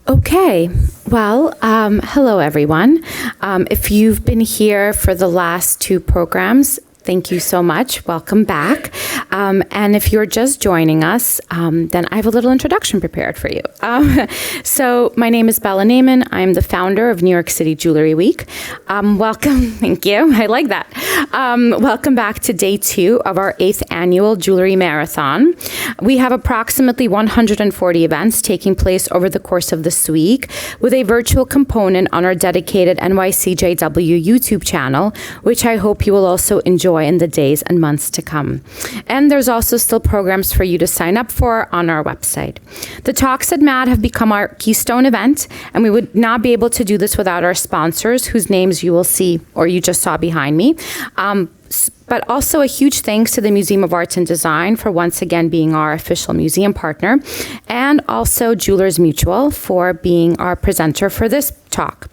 Okay, well, hello everyone. If you've been here for the last two programs, thank you so much. Welcome back. And if you're just joining us, then I have a little introduction prepared for you. So my name is Bella Naiman. I'm the founder of New York City Jewelry Week. Welcome. Thank you. I like that. Welcome back to day 2 of our 8th annual Jewelry Marathon. We have approximately 140 events taking place over the course of this week, with a virtual component on our dedicated NYCJW YouTube channel, which I hope you will also enjoy in the days and months to come. And there's also still programs for you to sign up for on our website. The talks at MAD have become our keystone event, and we would not be able to do this without our sponsors, whose names you will see or you just saw behind me. But also a huge thanks to the Museum of Art and Design for once again being our official museum partner, and also Jewelers Mutual for being our presenter for this talk.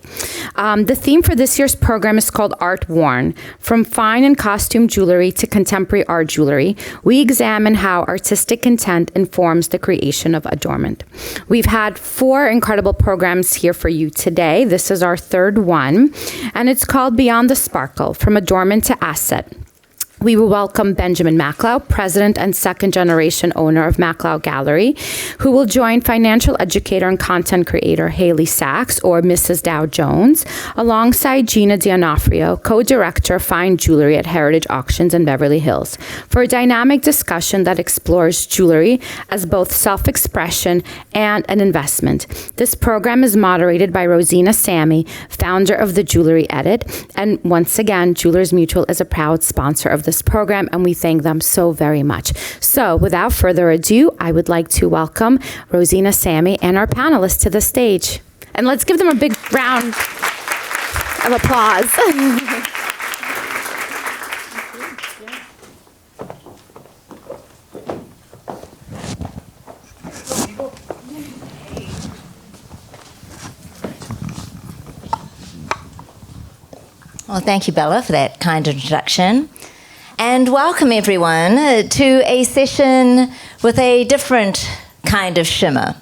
The theme for this year's program is called Artworn. From fine and costume jewelry to contemporary art jewelry, we examine how artistic intent informs the creation of adornment. We've had 4 incredible programs here for you today. This is our 3rd one, and it's called Beyond the Sparkle, From Adornment to Asset. We will welcome Benjamin Macklowe, president and second-generation owner of Macklowe Gallery, who will join financial educator and content creator Haley Sachs, or Mrs. Dow Jones, alongside Gina D'Onofrio, co-director of fine jewelry at Heritage Auctions in Beverly Hills, for a dynamic discussion that explores jewelry as both self-expression and an investment. This program is moderated by Rosina Sammy, founder of the Jewelry Edit, and once again, Jewelers Mutual is a proud sponsor of this program, and we thank them so very much. So without further ado, I would like to welcome Rosina Sammy and our panelists to the stage. And let's give them a big round of applause. Well, thank you, Bella, for that kind introduction. And welcome, everyone, to a session with a different kind of shimmer.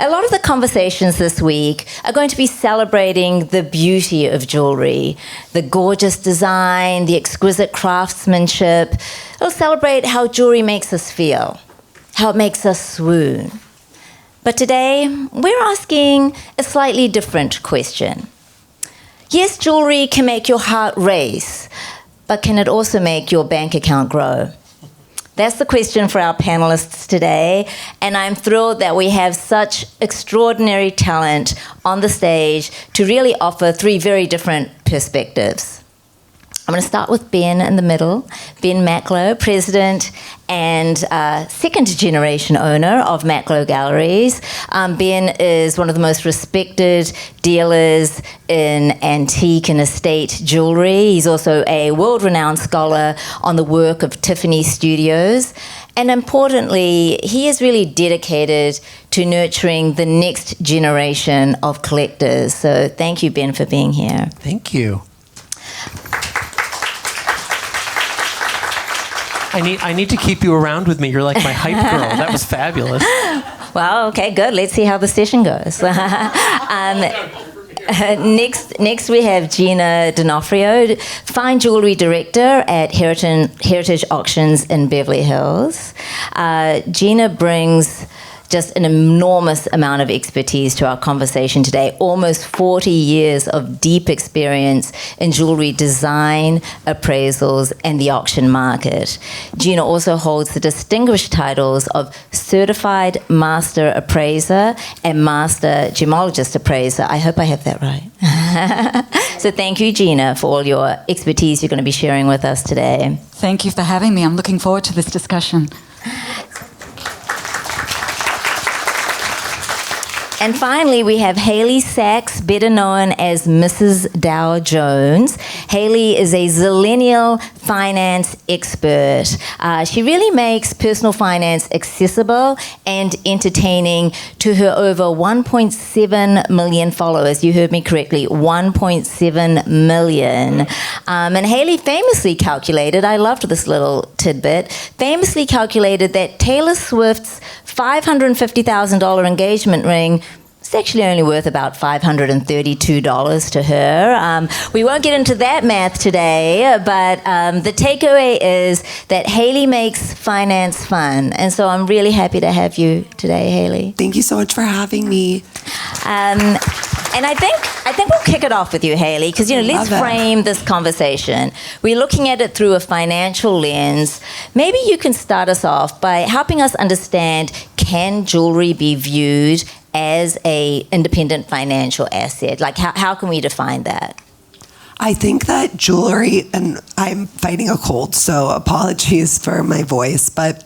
A lot of the conversations this week are going to be celebrating the beauty of jewelry, the gorgeous design, the exquisite craftsmanship. It'll celebrate how jewelry makes us feel, how it makes us swoon. But today, we're asking a slightly different question. Yes, jewelry can make your heart race, but can it also make your bank account grow? That's the question for our panelists today, and I'm thrilled that we have such extraordinary talent on the stage to really offer 3 very different perspectives. I'm going to start with Ben in the middle. Ben Macklowe, president and second-generation owner of Macklowe Galleries. Ben is one of the most respected dealers in antique and estate jewelry. He's also a world-renowned scholar on the work of Tiffany Studios. And importantly, he is really dedicated to nurturing the next generation of collectors. So thank you, Ben, for being here. Thank you. I need to keep you around with me. You're like my hype girl. That was fabulous. Well, okay, good. Let's see how the session goes. Next we have Gina D'Onofrio, fine jewelry director at Heritage Auctions in Beverly Hills. Gina brings just an enormous amount of expertise to our conversation today. Almost 40 years of deep experience in jewelry design, appraisals, and the auction market. Gina also holds the distinguished titles of Certified Master Appraiser and Master Gemologist Appraiser. I hope I have that right. So thank you, Gina, for all your expertise you're going to be sharing with us today. Thank you for having me. I'm looking forward to this discussion. And finally, we have Haley Sachs, better known as Mrs. Dow Jones. Haley is a zillennial finance expert. She really makes personal finance accessible and entertaining to her over 1.7 million followers. You heard me correctly, 1.7 million. And Haley famously calculated, I loved this little tidbit, famously calculated that Taylor Swift's $550,000 engagement ring It's actually only worth about $532 to her. We won't get into that math today, but the takeaway is that Haley makes finance fun. And so I'm really happy to have you today, Haley. Thank you so much for having me. And I think we'll kick it off with you, Haley, because let's frame this conversation. We're looking at it through a financial lens. Maybe you can start us off by helping us understand, can jewelry be viewed as a independent financial asset? Like, how can we define that? I think that jewelry, and I'm fighting a cold, so apologies for my voice, but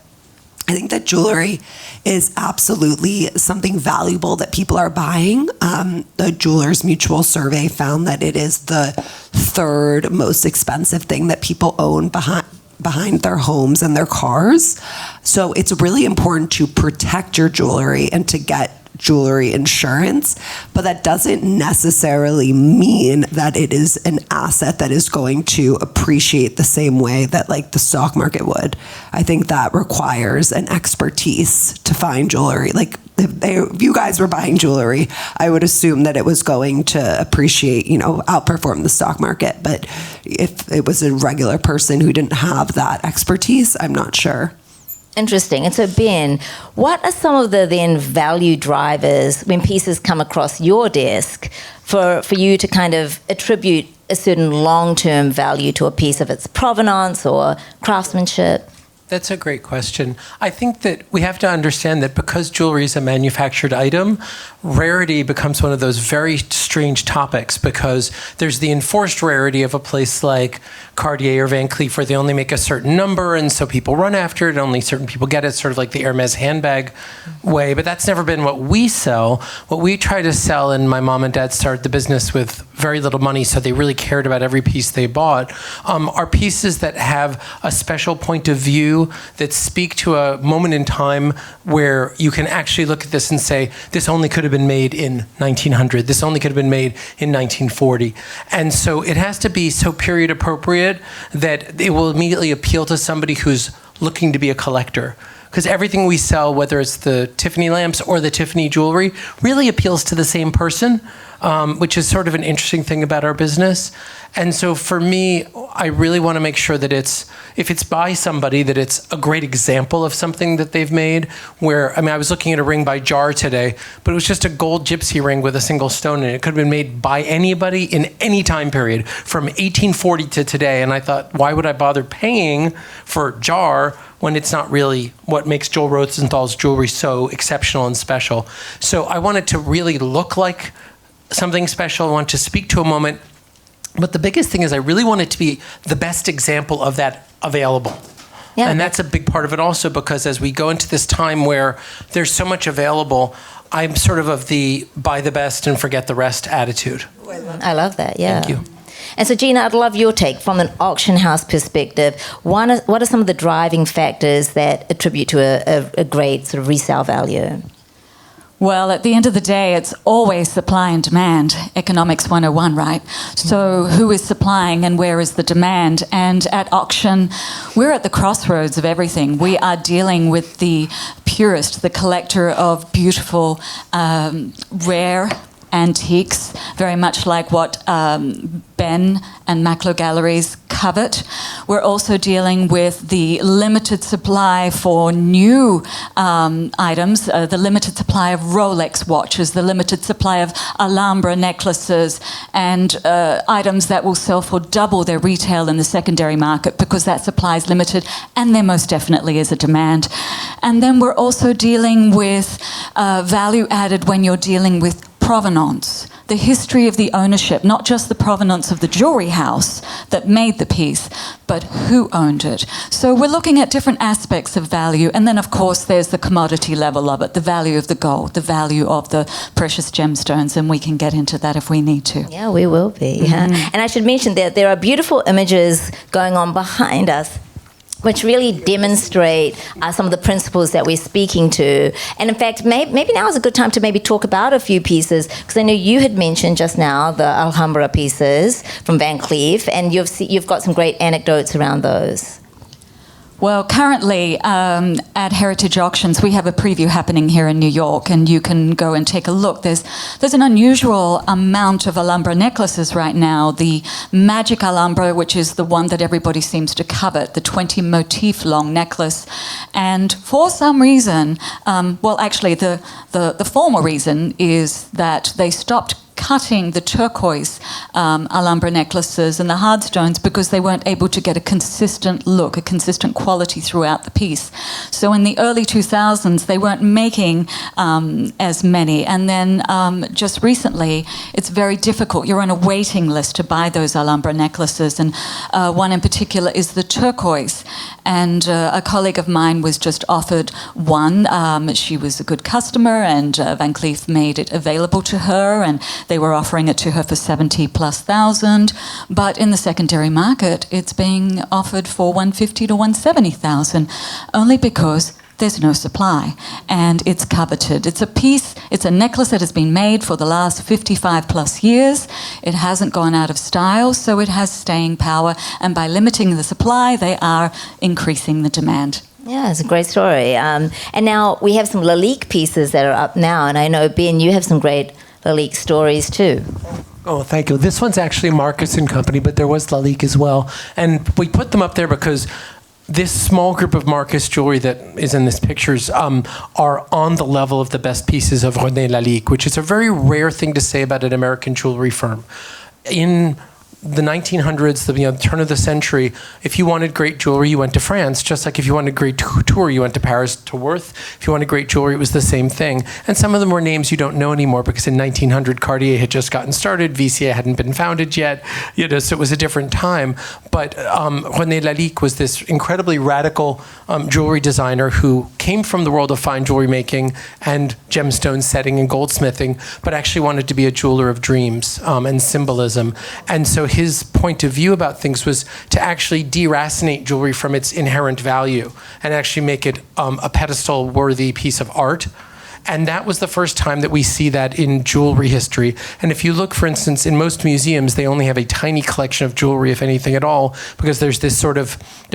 I think that jewelry is absolutely something valuable that people are buying. The Jewelers Mutual survey found that it is the third most expensive thing that people own behind their homes and their cars. So it's really important to protect your jewelry and to get jewelry insurance, but that doesn't necessarily mean that it is an asset that is going to appreciate the same way that like the stock market would. I think that requires an expertise to find jewelry. Like if you guys were buying jewelry, I would assume that it was going to appreciate, outperform the stock market. But if it was a regular person who didn't have that expertise, I'm not sure. Interesting. And so, Ben, what are some of the then value drivers when pieces come across your desk for you to kind of attribute a certain long-term value to a piece of its provenance or craftsmanship? That's a great question. I think that we have to understand that because jewelry is a manufactured item, rarity becomes one of those very strange topics because there's the enforced rarity of a place like Cartier or Van Cleef where they only make a certain number and so people run after it, only certain people get it, sort of like the Hermes handbag way, but that's never been what we sell. What we try to sell, and my mom and dad started the business with very little money, so they really cared about every piece they bought, are pieces that have a special point of view that speak to a moment in time where you can actually look at this and say, this only could have been made in 1900, this only could have been made in 1940. And so it has to be so period appropriate that it will immediately appeal to somebody who's looking to be a collector. Because everything we sell, whether it's the Tiffany lamps or the Tiffany jewelry, really appeals to the same person, which is sort of an interesting thing about our business. And so for me, I really want to make sure that if it's by somebody, that it's a great example of something that they've made. I was looking at a ring by Jar today, but it was just a gold gypsy ring with a single stone in it. It could have been made by anybody in any time period, from 1840 to today. And I thought, why would I bother paying for Jar when it's not really what makes Joel Rosenthal's jewelry so exceptional and special? So I want it to really look like something special. I want to speak to a moment. But the biggest thing is I really want it to be the best example of that available. Yeah, and that's a big part of it also, because as we go into this time where there's so much available, I'm sort of the buy the best and forget the rest attitude. I love that, yeah. Thank you. And so, Gina, I'd love your take from an auction house perspective. What are some of the driving factors that attribute to a great sort of resale value? Well, at the end of the day, it's always supply and demand, economics 101, right? So who is supplying and where is the demand? And at auction, we're at the crossroads of everything. We are dealing with the purist, the collector of beautiful, rare antiques, very much like what Ben and Macklowe Galleries covet. We're also dealing with the limited supply for new items, the limited supply of Rolex watches, the limited supply of Alhambra necklaces, and items that will sell for double their retail in the secondary market because that supply is limited, and there most definitely is a demand. And then we're also dealing with value added when you're dealing with provenance, the history of the ownership, not just the provenance of the jewelry house that made the piece, but who owned it. So we're looking at different aspects of value. And then, of course, there's the commodity level of it, the value of the gold, the value of the precious gemstones, and we can get into that if we need to. Yeah, we will be. Mm-hmm. And I should mention that there are beautiful images going on behind us which really demonstrate some of the principles that we're speaking to. And in fact, maybe now is a good time to maybe talk about a few pieces, because I know you had mentioned just now the Alhambra pieces from Van Cleef, and you've got some great anecdotes around those. Well, currently at Heritage Auctions, we have a preview happening here in New York, and you can go and take a look. There's an unusual amount of Alhambra necklaces right now. The Magic Alhambra, which is the one that everybody seems to covet, the 20 motif long necklace. And for some reason, the former reason is that they stopped cutting the turquoise Alhambra necklaces and the hard stones because they weren't able to get a consistent look, a consistent quality throughout the piece. So in the early 2000s, they weren't making as many. And then just recently, it's very difficult. You're on a waiting list to buy those Alhambra necklaces. And one in particular is the turquoise. And a colleague of mine was just offered one. She was a good customer, and Van Cleef made it available to her, and they were offering it to her for 70,000+. But in the secondary market, it's being offered for 150 to 170,000, only because there's no supply, and it's coveted. It's a piece, it's a necklace that has been made for the last 55+ years. It hasn't gone out of style, so it has staying power, and by limiting the supply, they are increasing the demand. Yeah, it's a great story. And now we have some Lalique pieces that are up now, and I know, Ben, you have some great Lalique stories too. Oh, thank you. This one's actually Marcus & Company, but there was Lalique as well. And we put them up there because this small group of Marcus jewelry that is in these pictures are on the level of the best pieces of René Lalique, which is a very rare thing to say about an American jewelry firm. In the 1900s, the turn of the century, if you wanted great jewelry, you went to France. Just like if you wanted great couture, you went to Paris to Worth. If you wanted great jewelry, it was the same thing. And some of them were names you don't know anymore because in 1900, Cartier had just gotten started. VCA hadn't been founded yet. So it was a different time. But René Lalique was this incredibly radical jewelry designer who came from the world of fine jewelry making and gemstone setting and goldsmithing, but actually wanted to be a jeweler of dreams and symbolism. And so his point of view about things was to actually deracinate jewelry from its inherent value and actually make it a pedestal-worthy piece of art. And that was the first time that we see that in jewelry history. And if you look, for instance, in most museums, they only have a tiny collection of jewelry, if anything at all, because there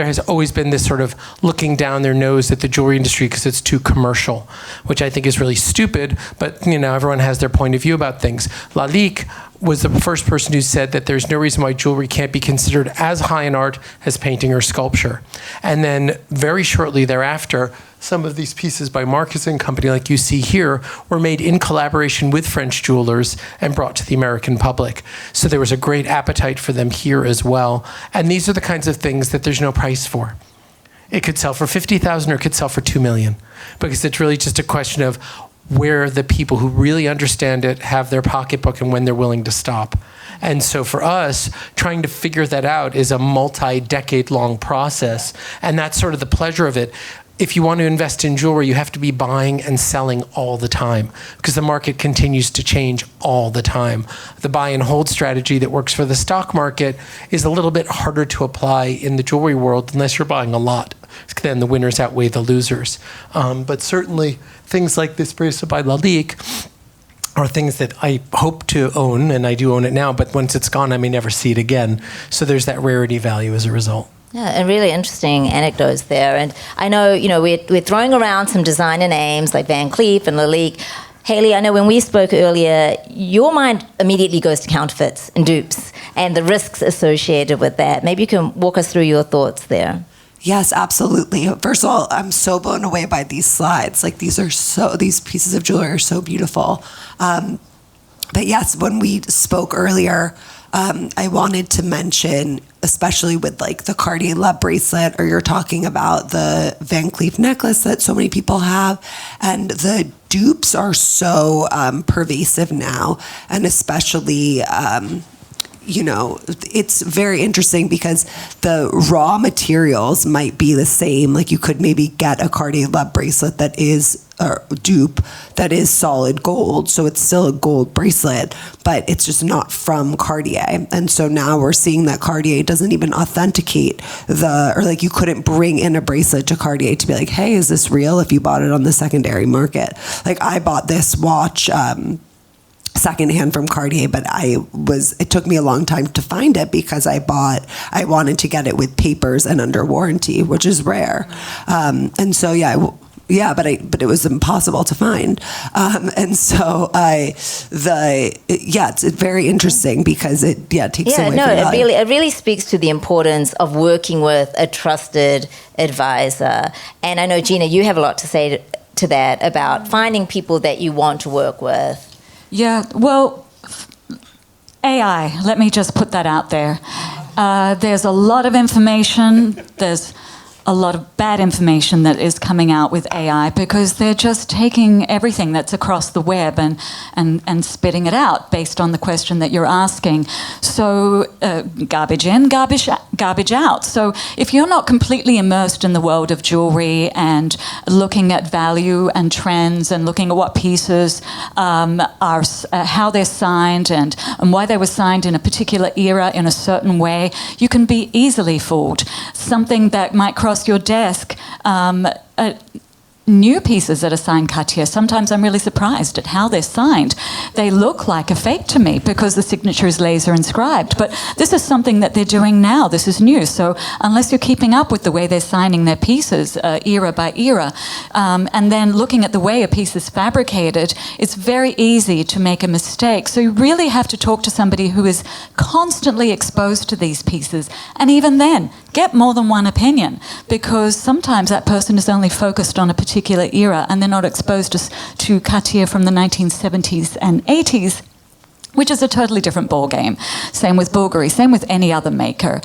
has always been this sort of looking down their nose at the jewelry industry because it's too commercial, which I think is really stupid, but everyone has their point of view about things. Lalique was the first person who said that there's no reason why jewelry can't be considered as high in art as painting or sculpture. And then very shortly thereafter, some of these pieces by Marcus & Company, like you see here, were made in collaboration with French jewelers and brought to the American public. So there was a great appetite for them here as well. And these are the kinds of things that there's no price for. It could sell for 50,000 or it could sell for 2 million, because it's really just a question of where the people who really understand it have their pocketbook and when they're willing to stop. And so for us, trying to figure that out is a multi-decade-long process, and that's sort of the pleasure of it. If you want to invest in jewelry, you have to be buying and selling all the time because the market continues to change all the time. The buy and hold strategy that works for the stock market is a little bit harder to apply in the jewelry world unless you're buying a lot. Then the winners outweigh the losers. But certainly things like this bracelet by Lalique are things that I hope to own, and I do own it now, but once it's gone, I may never see it again. So there's that rarity value as a result. Yeah, and really interesting anecdotes there. And I know, we're throwing around some designer names like Van Cleef and Lalique. Haley, I know when we spoke earlier, your mind immediately goes to counterfeits and dupes and the risks associated with that. Maybe you can walk us through your thoughts there. Yes, absolutely. First of all, I'm so blown away by these slides. These pieces of jewelry are so beautiful. But yes, when we spoke earlier, I wanted to mention, especially with the Cartier love bracelet, or you're talking about the Van Cleef necklace that so many people have, and the dupes are so pervasive now, and especially it's very interesting because the raw materials might be the same. You could maybe get a Cartier love bracelet that is a dupe that is solid gold, so it's still a gold bracelet, but it's just not from Cartier. And so now we're seeing that Cartier doesn't even authenticate you couldn't bring in a bracelet to Cartier to be like, hey, is this real, if you bought it on the secondary market. I bought this watch secondhand from Cartier, but it took me a long time to find it because I wanted to get it with papers and under warranty, which is rare. And so, but it was impossible to find. And so it's very interesting because it takes away from value. It really speaks to the importance of working with a trusted advisor. And I know, Gina, you have a lot to say to that about finding people that you want to work with. Yeah, well, AI, let me just put that out there. There's a lot of information, there's a lot of bad information that is coming out with AI because they're just taking everything that's across the web and spitting it out based on the question that you're asking. So garbage in, garbage out. So if you're not completely immersed in the world of jewelry and looking at value and trends and looking at what pieces are, how they're signed and why they were signed in a particular era in a certain way, you can be easily fooled. Something that might cross your desk, new pieces that are signed Cartier, sometimes I'm really surprised at how they're signed. They look like a fake to me because the signature is laser inscribed, but this is something that they're doing now. This is new. So unless you're keeping up with the way they're signing their pieces era by era, and then looking at the way a piece is fabricated, it's very easy to make a mistake. So you really have to talk to somebody who is constantly exposed to these pieces, and even then, get more than one opinion, because sometimes that person is only focused on a particular era and they're not exposed to Cartier from the 1970s and 80s, which is a totally different ballgame. Same with Bulgari, same with any other maker.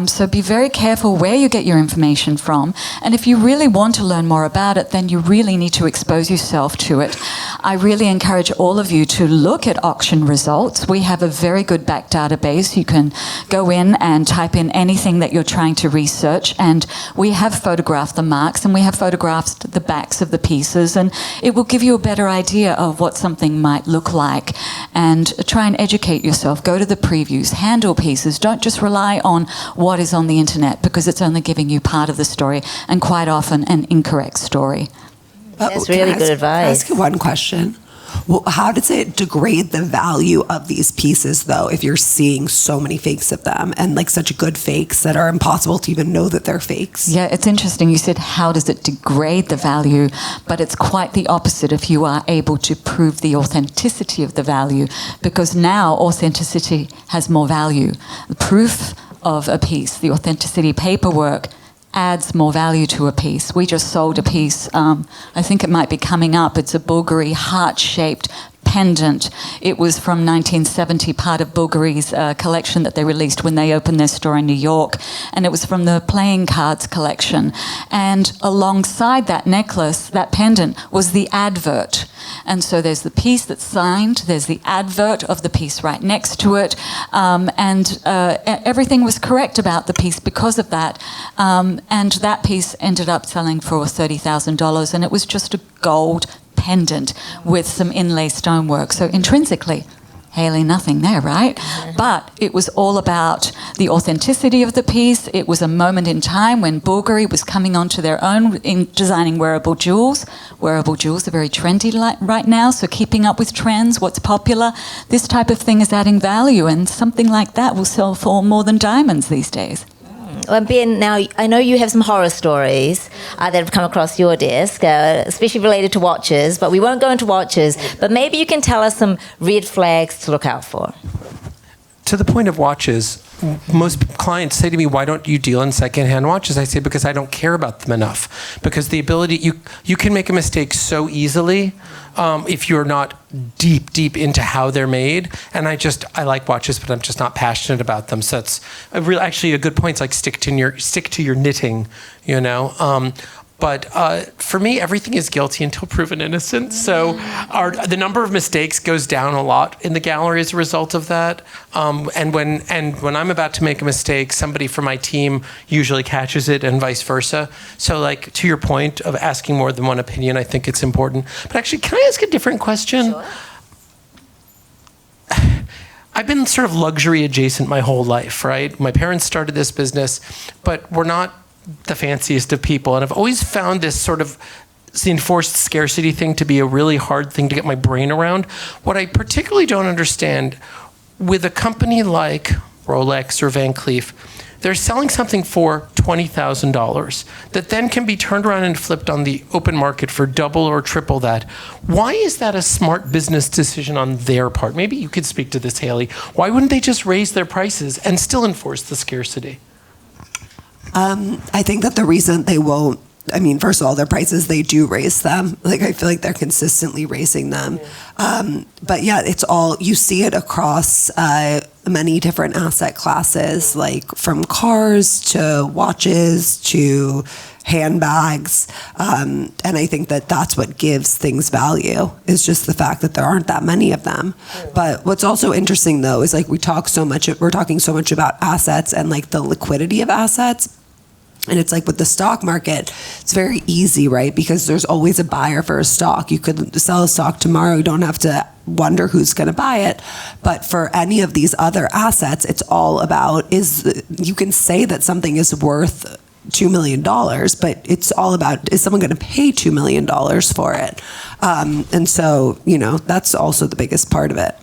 So be very careful where you get your information from. And if you really want to learn more about it, then you really need to expose yourself to it. I really encourage all of you to look at auction results. We have a very good back database. You can go in and type in anything that you're trying to research, and we have photographed the marks and we have photographed the backs of the pieces, and it will give you a better idea of what something might look like. And try and educate yourself. Go to the previews, handle pieces. Don't just rely on what is on the internet, because it's only giving you part of the story and quite often an incorrect story. That's really good advice. Can I ask you one question? Well, how does it degrade the value of these pieces, though, if you're seeing so many fakes of them and like such good fakes that are impossible to even know that they're fakes? Yeah, it's interesting. You said, how does it degrade the value? But it's quite the opposite if you are able to prove the authenticity of the value, because now authenticity has more value. The proof of a piece, the authenticity paperwork, adds more value to a piece. We just sold a piece, I think it might be coming up. It's a Bulgari heart-shaped pendant. It was from 1970, part of Bulgari's collection that they released when they opened their store in New York, and it was from the playing cards collection. And alongside that necklace, that pendant, was the advert. And so there's the piece that's signed, there's the advert of the piece right next to it, and everything was correct about the piece because of that. And that piece ended up selling for $30,000, and it was just a gold pendant with some inlay stonework. So intrinsically, Haley, nothing there, right? But it was all about the authenticity of the piece. It was a moment in time when Bulgari was coming onto their own in designing wearable jewels. Wearable jewels are very trendy right now, so keeping up with trends, what's popular, this type of thing is adding value, and something like that will sell for more than diamonds these days. Well, Ben, now I know you have some horror stories that have come across your desk, especially related to watches, but we won't go into watches. But maybe you can tell us some red flags to look out for. To the point of watches, most clients say to me, why don't you deal in secondhand watches? I say, because I don't care about them enough. Because the ability, you can make a mistake so easily if you're not deep into how they're made. And I like watches, but I'm just not passionate about them. So it's actually a good point. It's like stick to your knitting, you know. But for me, everything is guilty until proven innocent. So the number of mistakes goes down a lot in the gallery as a result of that. And when I'm about to make a mistake, somebody from my team usually catches it, and vice versa. So, like, to your point of asking more than one opinion, I think it's important. But actually, can I ask a different question? Sure. I've been sort of luxury adjacent my whole life, right? My parents started this business, but we're not the fanciest of people, and I've always found this sort of the enforced scarcity thing to be a really hard thing to get my brain around. What I particularly don't understand with a company like Rolex or Van Cleef, they're selling something for $20,000 that then can be turned around and flipped on the open market for double or triple that. Why is that a smart business decision on their part? Maybe you could speak to this, Haley. Why wouldn't they just raise their prices and still enforce the scarcity? I think that the reason they won't, I mean, first of all, their prices, they do raise them. Like, I feel like they're consistently raising them. But yeah, it's all, you see it across many different asset classes, like from cars to watches to handbags. And I think that that's what gives things value, is just the fact that there aren't that many of them. But what's also interesting, though, is like we're talking so much about assets and like the liquidity of assets. And it's like with the stock market, it's very easy, right? Because there's always a buyer for a stock. You could sell a stock tomorrow. You don't have to wonder who's going to buy it. But for any of these other assets, it's all about, you can say that something is worth $2 million, but it's all about, is someone going to pay $2 million for it? And so, that's also the biggest part of it.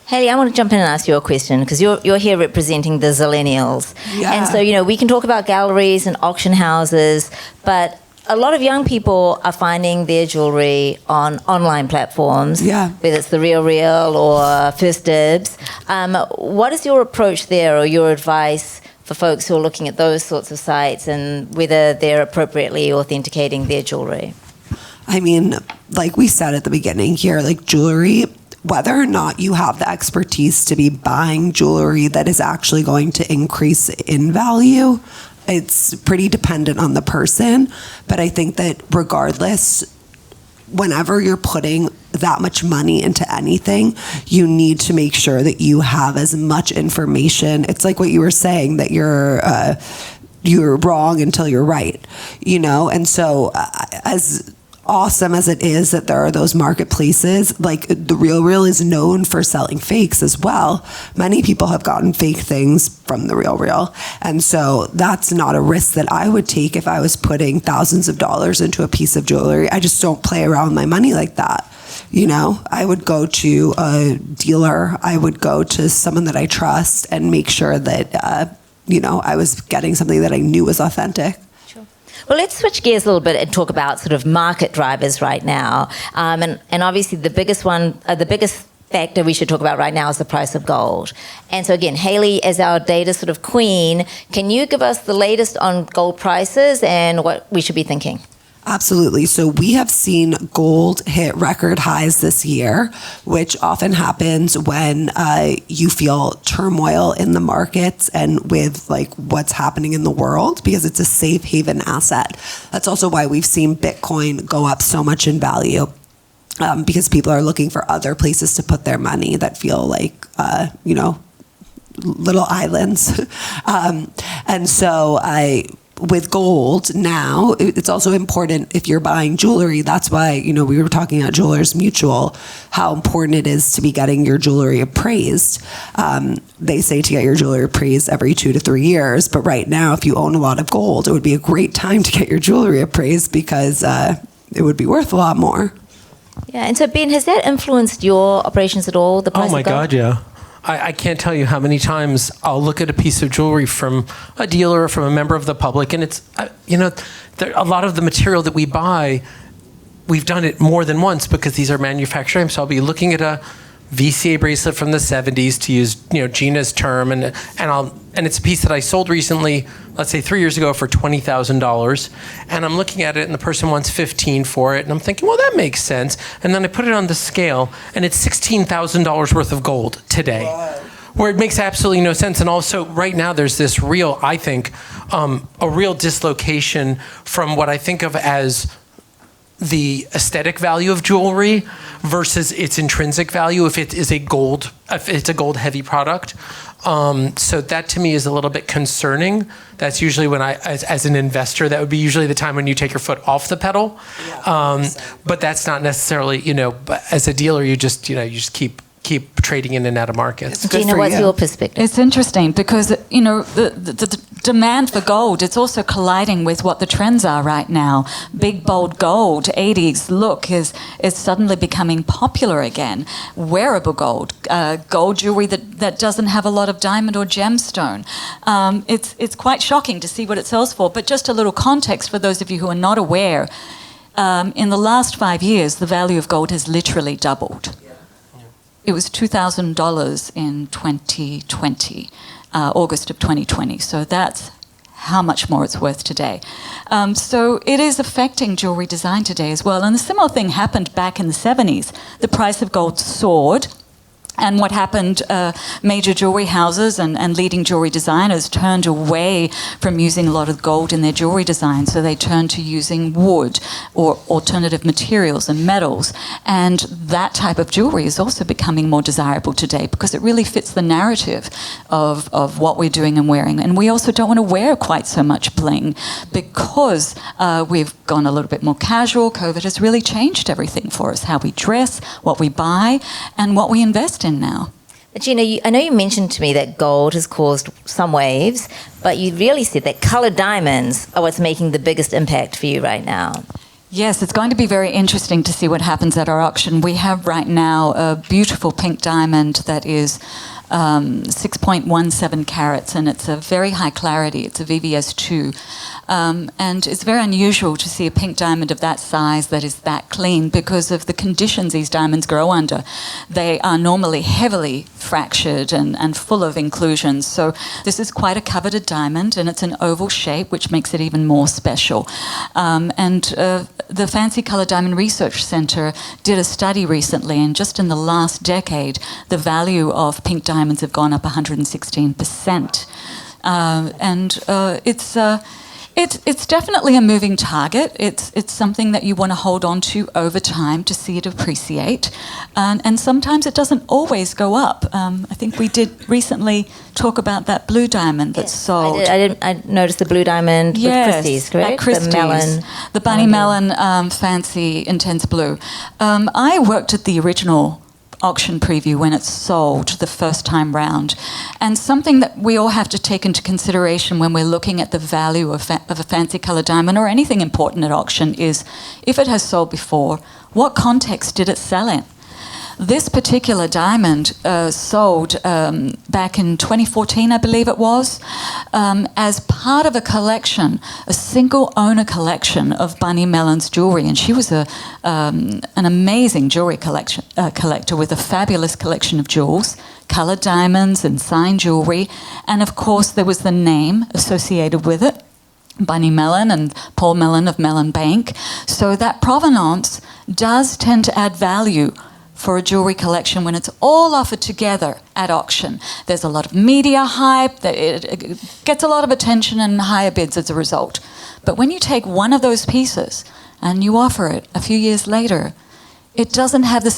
Haley, I want to jump in and ask you a question, because you're here representing the Zillennials. Yeah. And so, we can talk about galleries and auction houses, but a lot of young people are finding their jewelry on online platforms, whether it's The RealReal or First Dibs. What is your approach there, or your advice for folks who are looking at those sorts of sites and whether they're appropriately authenticating their jewelry? I mean, like we said at the beginning here, like jewelry, whether or not you have the expertise to be buying jewelry that is actually going to increase in value, it's pretty dependent on the person. But I think that regardless, whenever you're putting that much money into anything, you need to make sure that you have as much information. It's like what you were saying, that you're wrong until you're right, And so as awesome as it is that there are those marketplaces, like The RealReal is known for selling fakes as well. Many people have gotten fake things from The RealReal. And so that's not a risk that I would take if I was putting thousands of dollars into a piece of jewelry. I just don't play around with my money like that. I would go to a dealer. I would go to someone that I trust and make sure that, I was getting something that I knew was authentic. Well, let's switch gears a little bit and talk about sort of market drivers right now. And obviously the biggest factor we should talk about right now is the price of gold. And so again, Haley, as our data sort of queen, can you give us the latest on gold prices and what we should be thinking? Absolutely. So we have seen gold hit record highs this year, which often happens when you feel turmoil in the markets and with like what's happening in the world, because it's a safe haven asset. That's also why we've seen Bitcoin go up so much in value, because people are looking for other places to put their money that feel like, little islands. And so with gold now, it's also important if you're buying jewelry. That's why, we were talking about Jewelers Mutual, how important it is to be getting your jewelry appraised. They say to get your jewelry appraised every 2 to 3 years. But right now, if you own a lot of gold, it would be a great time to get your jewelry appraised, because it would be worth a lot more. Yeah. And so, Ben, has that influenced your operations at all, the price of gold? Oh, my God, yeah. I can't tell you how many times I'll look at a piece of jewelry from a dealer or from a member of the public, and it's, a lot of the material that we buy, we've done it more than once because these are manufactured items. So I'll be looking at a VCA bracelet from the 70s, to use Gina's term, and it's a piece that I sold recently, let's say 3 years ago, for $20,000, and I'm looking at it and the person wants $15,000 for it, and I'm thinking, well, that makes sense. And then I put it on the scale and it's $16,000 worth of gold today. Wow. Where it makes absolutely no sense. And also right now there's this real, I think, a real dislocation from what I think of as the aesthetic value of jewelry versus its intrinsic value if it's a gold heavy product. So that to me is a little bit concerning. That's usually when as an investor, that would be usually the time when you take your foot off the pedal. Yeah, but that's not necessarily, but as a dealer, you just keep trading in and out of markets. Gina, what's your perspective? It's interesting because, the demand for gold, it's also colliding with what the trends are right now. Big, bold gold, 80s look is suddenly becoming popular again. Wearable gold, gold jewelry that doesn't have a lot of diamond or gemstone. It's quite shocking to see what it sells for, but just a little context for those of you who are not aware. In the last 5 years, the value of gold has literally doubled. It was $2,000 in 2020. August of 2020. So that's how much more it's worth today. So it is affecting jewelry design today as well. And a similar thing happened back in the 70s. The price of gold soared. And what happened, major jewelry houses and leading jewelry designers turned away from using a lot of gold in their jewelry design. So they turned to using wood or alternative materials and metals. And that type of jewelry is also becoming more desirable today because it really fits the narrative of what we're doing and wearing. And we also don't want to wear quite so much bling because we've gone a little bit more casual. COVID has really changed everything for us, how we dress, what we buy, and what we invest in now. Gina, I know you mentioned to me that gold has caused some waves, but you really said that coloured diamonds are what's making the biggest impact for you right now. Yes, it's going to be very interesting to see what happens at our auction. We have right now a beautiful pink diamond that is 6.17 carats, and it's a very high clarity. It's a VVS2. And it's very unusual to see a pink diamond of that size that is that clean because of the conditions these diamonds grow under. They are normally heavily fractured and full of inclusions. So this is quite a coveted diamond, and it's an oval shape, which makes it even more special. The Fancy Colour Diamond Research Centre did a study recently, and just in the last decade, the value of pink diamonds have gone up 116%. It's definitely a moving target. It's something that you want to hold on to over time to see it appreciate. And sometimes it doesn't always go up. I think we did recently talk about that blue diamond that's sold. I noticed the blue diamond with Christie's, correct? At Christie's. The melon. The bunny melon fancy intense blue. I worked at the original auction preview when it sold the first time round. And something that we all have to take into consideration when we're looking at the value of a fancy colour diamond or anything important at auction is if it has sold before, what context did it sell in? This particular diamond sold back in 2014, I believe it was, as part of a collection, a single owner collection of Bunny Mellon's jewelry. And she was an amazing jewelry collector with a fabulous collection of jewels, coloured diamonds and signed jewelry. And of course, there was the name associated with it, Bunny Mellon and Paul Mellon of Mellon Bank. So that provenance does tend to add value for a jewelry collection when it's all offered together at auction. There's a lot of media hype, it gets a lot of attention and higher bids as a result. But when you take one of those pieces and you offer it a few years later, it doesn't have the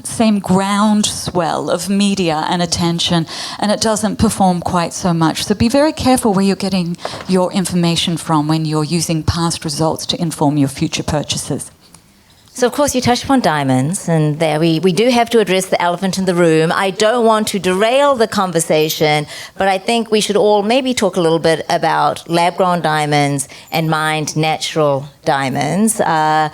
same groundswell of media and attention, and it doesn't perform quite so much. So be very careful where you're getting your information from when you're using past results to inform your future purchases. So, of course, you touched upon diamonds, and there we do have to address the elephant in the room. I don't want to derail the conversation, but I think we should all maybe talk a little bit about lab-grown diamonds and mined natural diamonds. The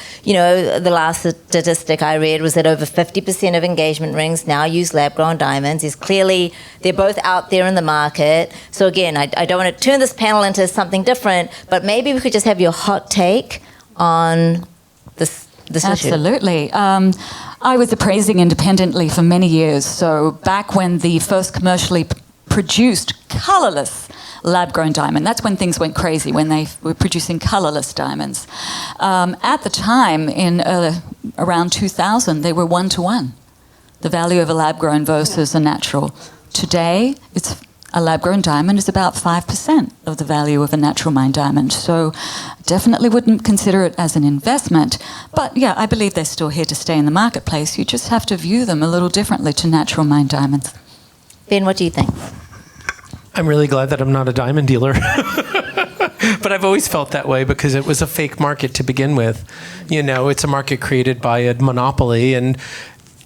last statistic I read was that over 50% of engagement rings now use lab-grown diamonds. They're both out there in the market. So, again, I don't want to turn this panel into something different, but maybe we could just have your hot take on this Absolutely. issue. I was appraising independently for many years. So back when the first commercially produced colourless lab-grown diamond, that's when things went crazy, when they were producing colourless diamonds. At the time, in around 2000, they were 1-to-1, the value of a lab-grown versus a natural. Today, a lab-grown diamond is about 5% of the value of a natural mined diamond. So definitely wouldn't consider it as an investment. But yeah, I believe they're still here to stay in the marketplace. You just have to view them a little differently to natural mined diamonds. Ben, what do you think? I'm really glad that I'm not a diamond dealer. But I've always felt that way because it was a fake market to begin with. It's a market created by a monopoly, and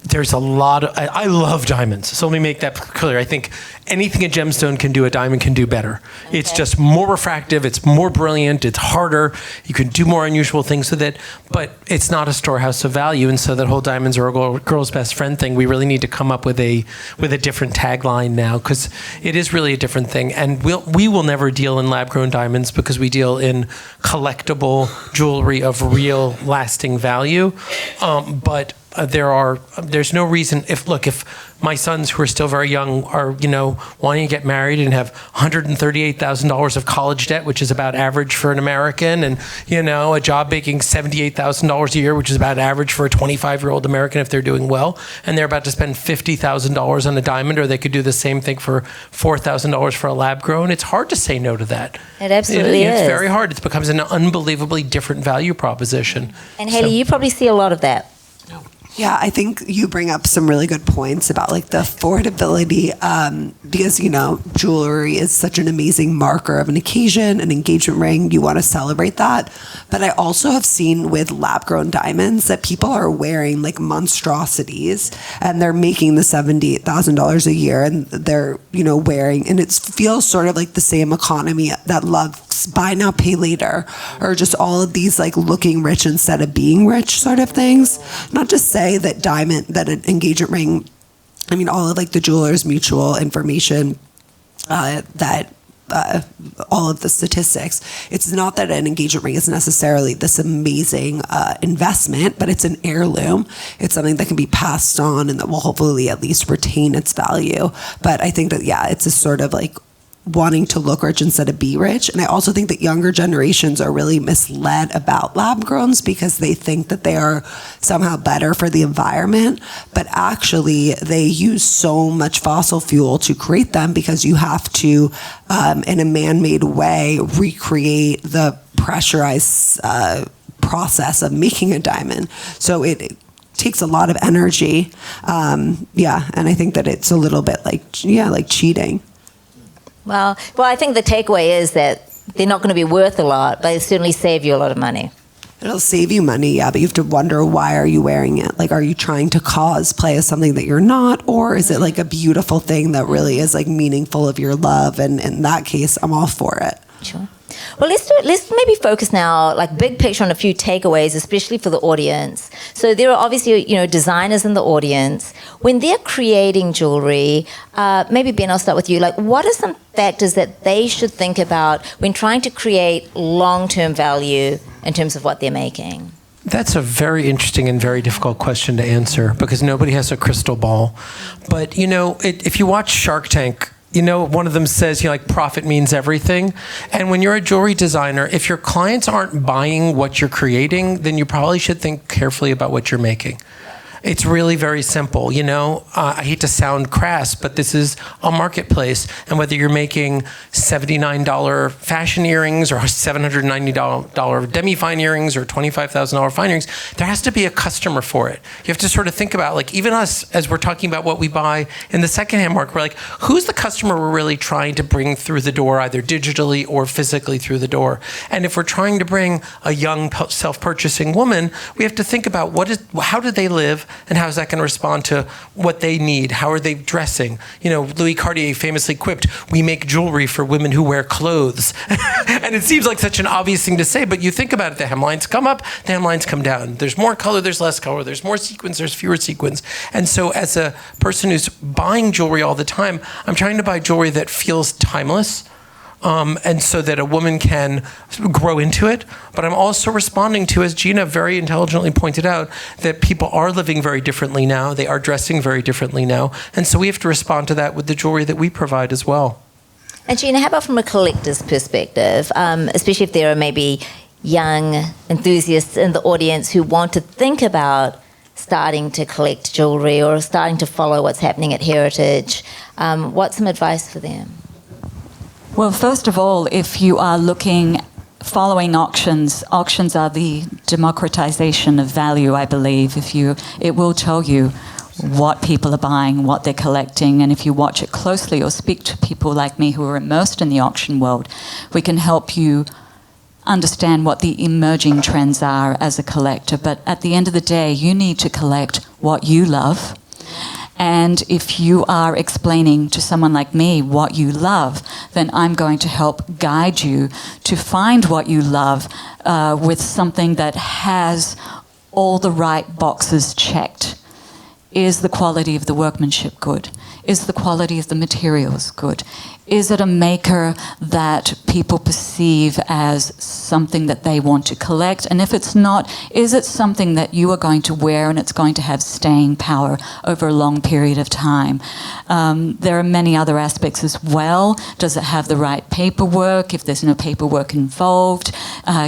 there's a lot of, I love diamonds. So let me make that clear. I think anything a gemstone can do, a diamond can do better. Okay. It's just more refractive, it's more brilliant, it's harder, you can do more unusual things with it, but it's not a storehouse of value. And so that whole diamonds are a girl's best friend thing, we really need to come up with a different tagline now, because it is really a different thing. And we will never deal in lab-grown diamonds because we deal in collectible jewelry of real lasting value. But there's no reason if my sons who are still very young are, wanting to get married and have $138,000 of college debt, which is about average for an American, and, a job making $78,000 a year, which is about average for a 25-year-old American if they're doing well, and they're about to spend $50,000 on a diamond, or they could do the same thing for $4,000 for a lab grown. It's hard to say no to that. It absolutely is. It's very hard. It becomes an unbelievably different value proposition. And Haley, you probably see a lot of that. Yeah, I think you bring up some really good points about like the affordability, because, jewelry is such an amazing marker of an occasion, an engagement ring. You want to celebrate that. But I also have seen with lab-grown diamonds that people are wearing like monstrosities, and they're making the $78,000 a year, and they're, wearing, and it feels sort of like the same economy that loves buy now, pay later, or just all of these like looking rich instead of being rich sort of things. Not just say that an engagement ring, all of like the jeweler's mutual information, that all of the statistics, it's not that an engagement ring is necessarily this amazing investment, but it's an heirloom. It's something that can be passed on and that will hopefully at least retain its value. But I think that, it's a sort of like wanting to look rich instead of be rich. And I also think that younger generations are really misled about lab growns because they think that they are somehow better for the environment, but actually they use so much fossil fuel to create them because you have to, in a man-made way, recreate the pressurized process of making a diamond. So it takes a lot of energy. And I think that it's a little bit like cheating. Well, I think the takeaway is that they're not going to be worth a lot, but they certainly save you a lot of money. It'll save you money, but you have to wonder, why are you wearing it? Like, are you trying to cosplay as something that you're not, or is it like a beautiful thing that really is like meaningful of your love? And in that case, I'm all for it. Sure. Well, let's maybe focus now, like big picture, on a few takeaways, especially for the audience. So there are obviously, designers in the audience. When they're creating jewelry, maybe Ben, I'll start with you. Like, what are some factors that they should think about when trying to create long-term value in terms of what they're making? That's a very interesting and very difficult question to answer because nobody has a crystal ball. But, if you watch Shark Tank, one of them says, profit means everything. And when you're a jewelry designer, if your clients aren't buying what you're creating, then you probably should think carefully about what you're making. It's really very simple. I hate to sound crass, but this is a marketplace. And whether you're making $79 fashion earrings or $790 demi-fine earrings or $25,000 fine earrings, there has to be a customer for it. You have to sort of think about, like, even us, as we're talking about what we buy in the secondhand market, we're like, who's the customer we're really trying to bring through the door, either digitally or physically through the door? And if we're trying to bring a young self-purchasing woman, we have to think about how do they live? And how is that going to respond to what they need? How are they dressing? Louis Cartier famously quipped, "We make jewelry for women who wear clothes." And it seems like such an obvious thing to say, but you think about it, the hemlines come up, the hemlines come down. There's more color, there's less color, there's more sequins, there's fewer sequins. And so as a person who's buying jewelry all the time, I'm trying to buy jewelry that feels timeless. And so that a woman can grow into it. But I'm also responding to, as Gina very intelligently pointed out, that people are living very differently now. They are dressing very differently now. And so we have to respond to that with the jewelry that we provide as well. And Gina, how about from a collector's perspective, especially if there are maybe young enthusiasts in the audience who want to think about starting to collect jewelry or starting to follow what's happening at Heritage, what's some advice for them? Well, first of all, if you are following auctions are the democratization of value, I believe. It will tell you what people are buying, what they're collecting, and if you watch it closely or speak to people like me who are immersed in the auction world, we can help you understand what the emerging trends are as a collector, but at the end of the day, you need to collect what you love. And if you are explaining to someone like me what you love, then I'm going to help guide you to find what you love with something that has all the right boxes checked. Is the quality of the workmanship good? Is the quality of the materials good? Is it a maker that people perceive as something that they want to collect? And if it's not, is it something that you are going to wear and it's going to have staying power over a long period of time? There are many other aspects as well. Does it have the right paperwork? If there's no paperwork involved,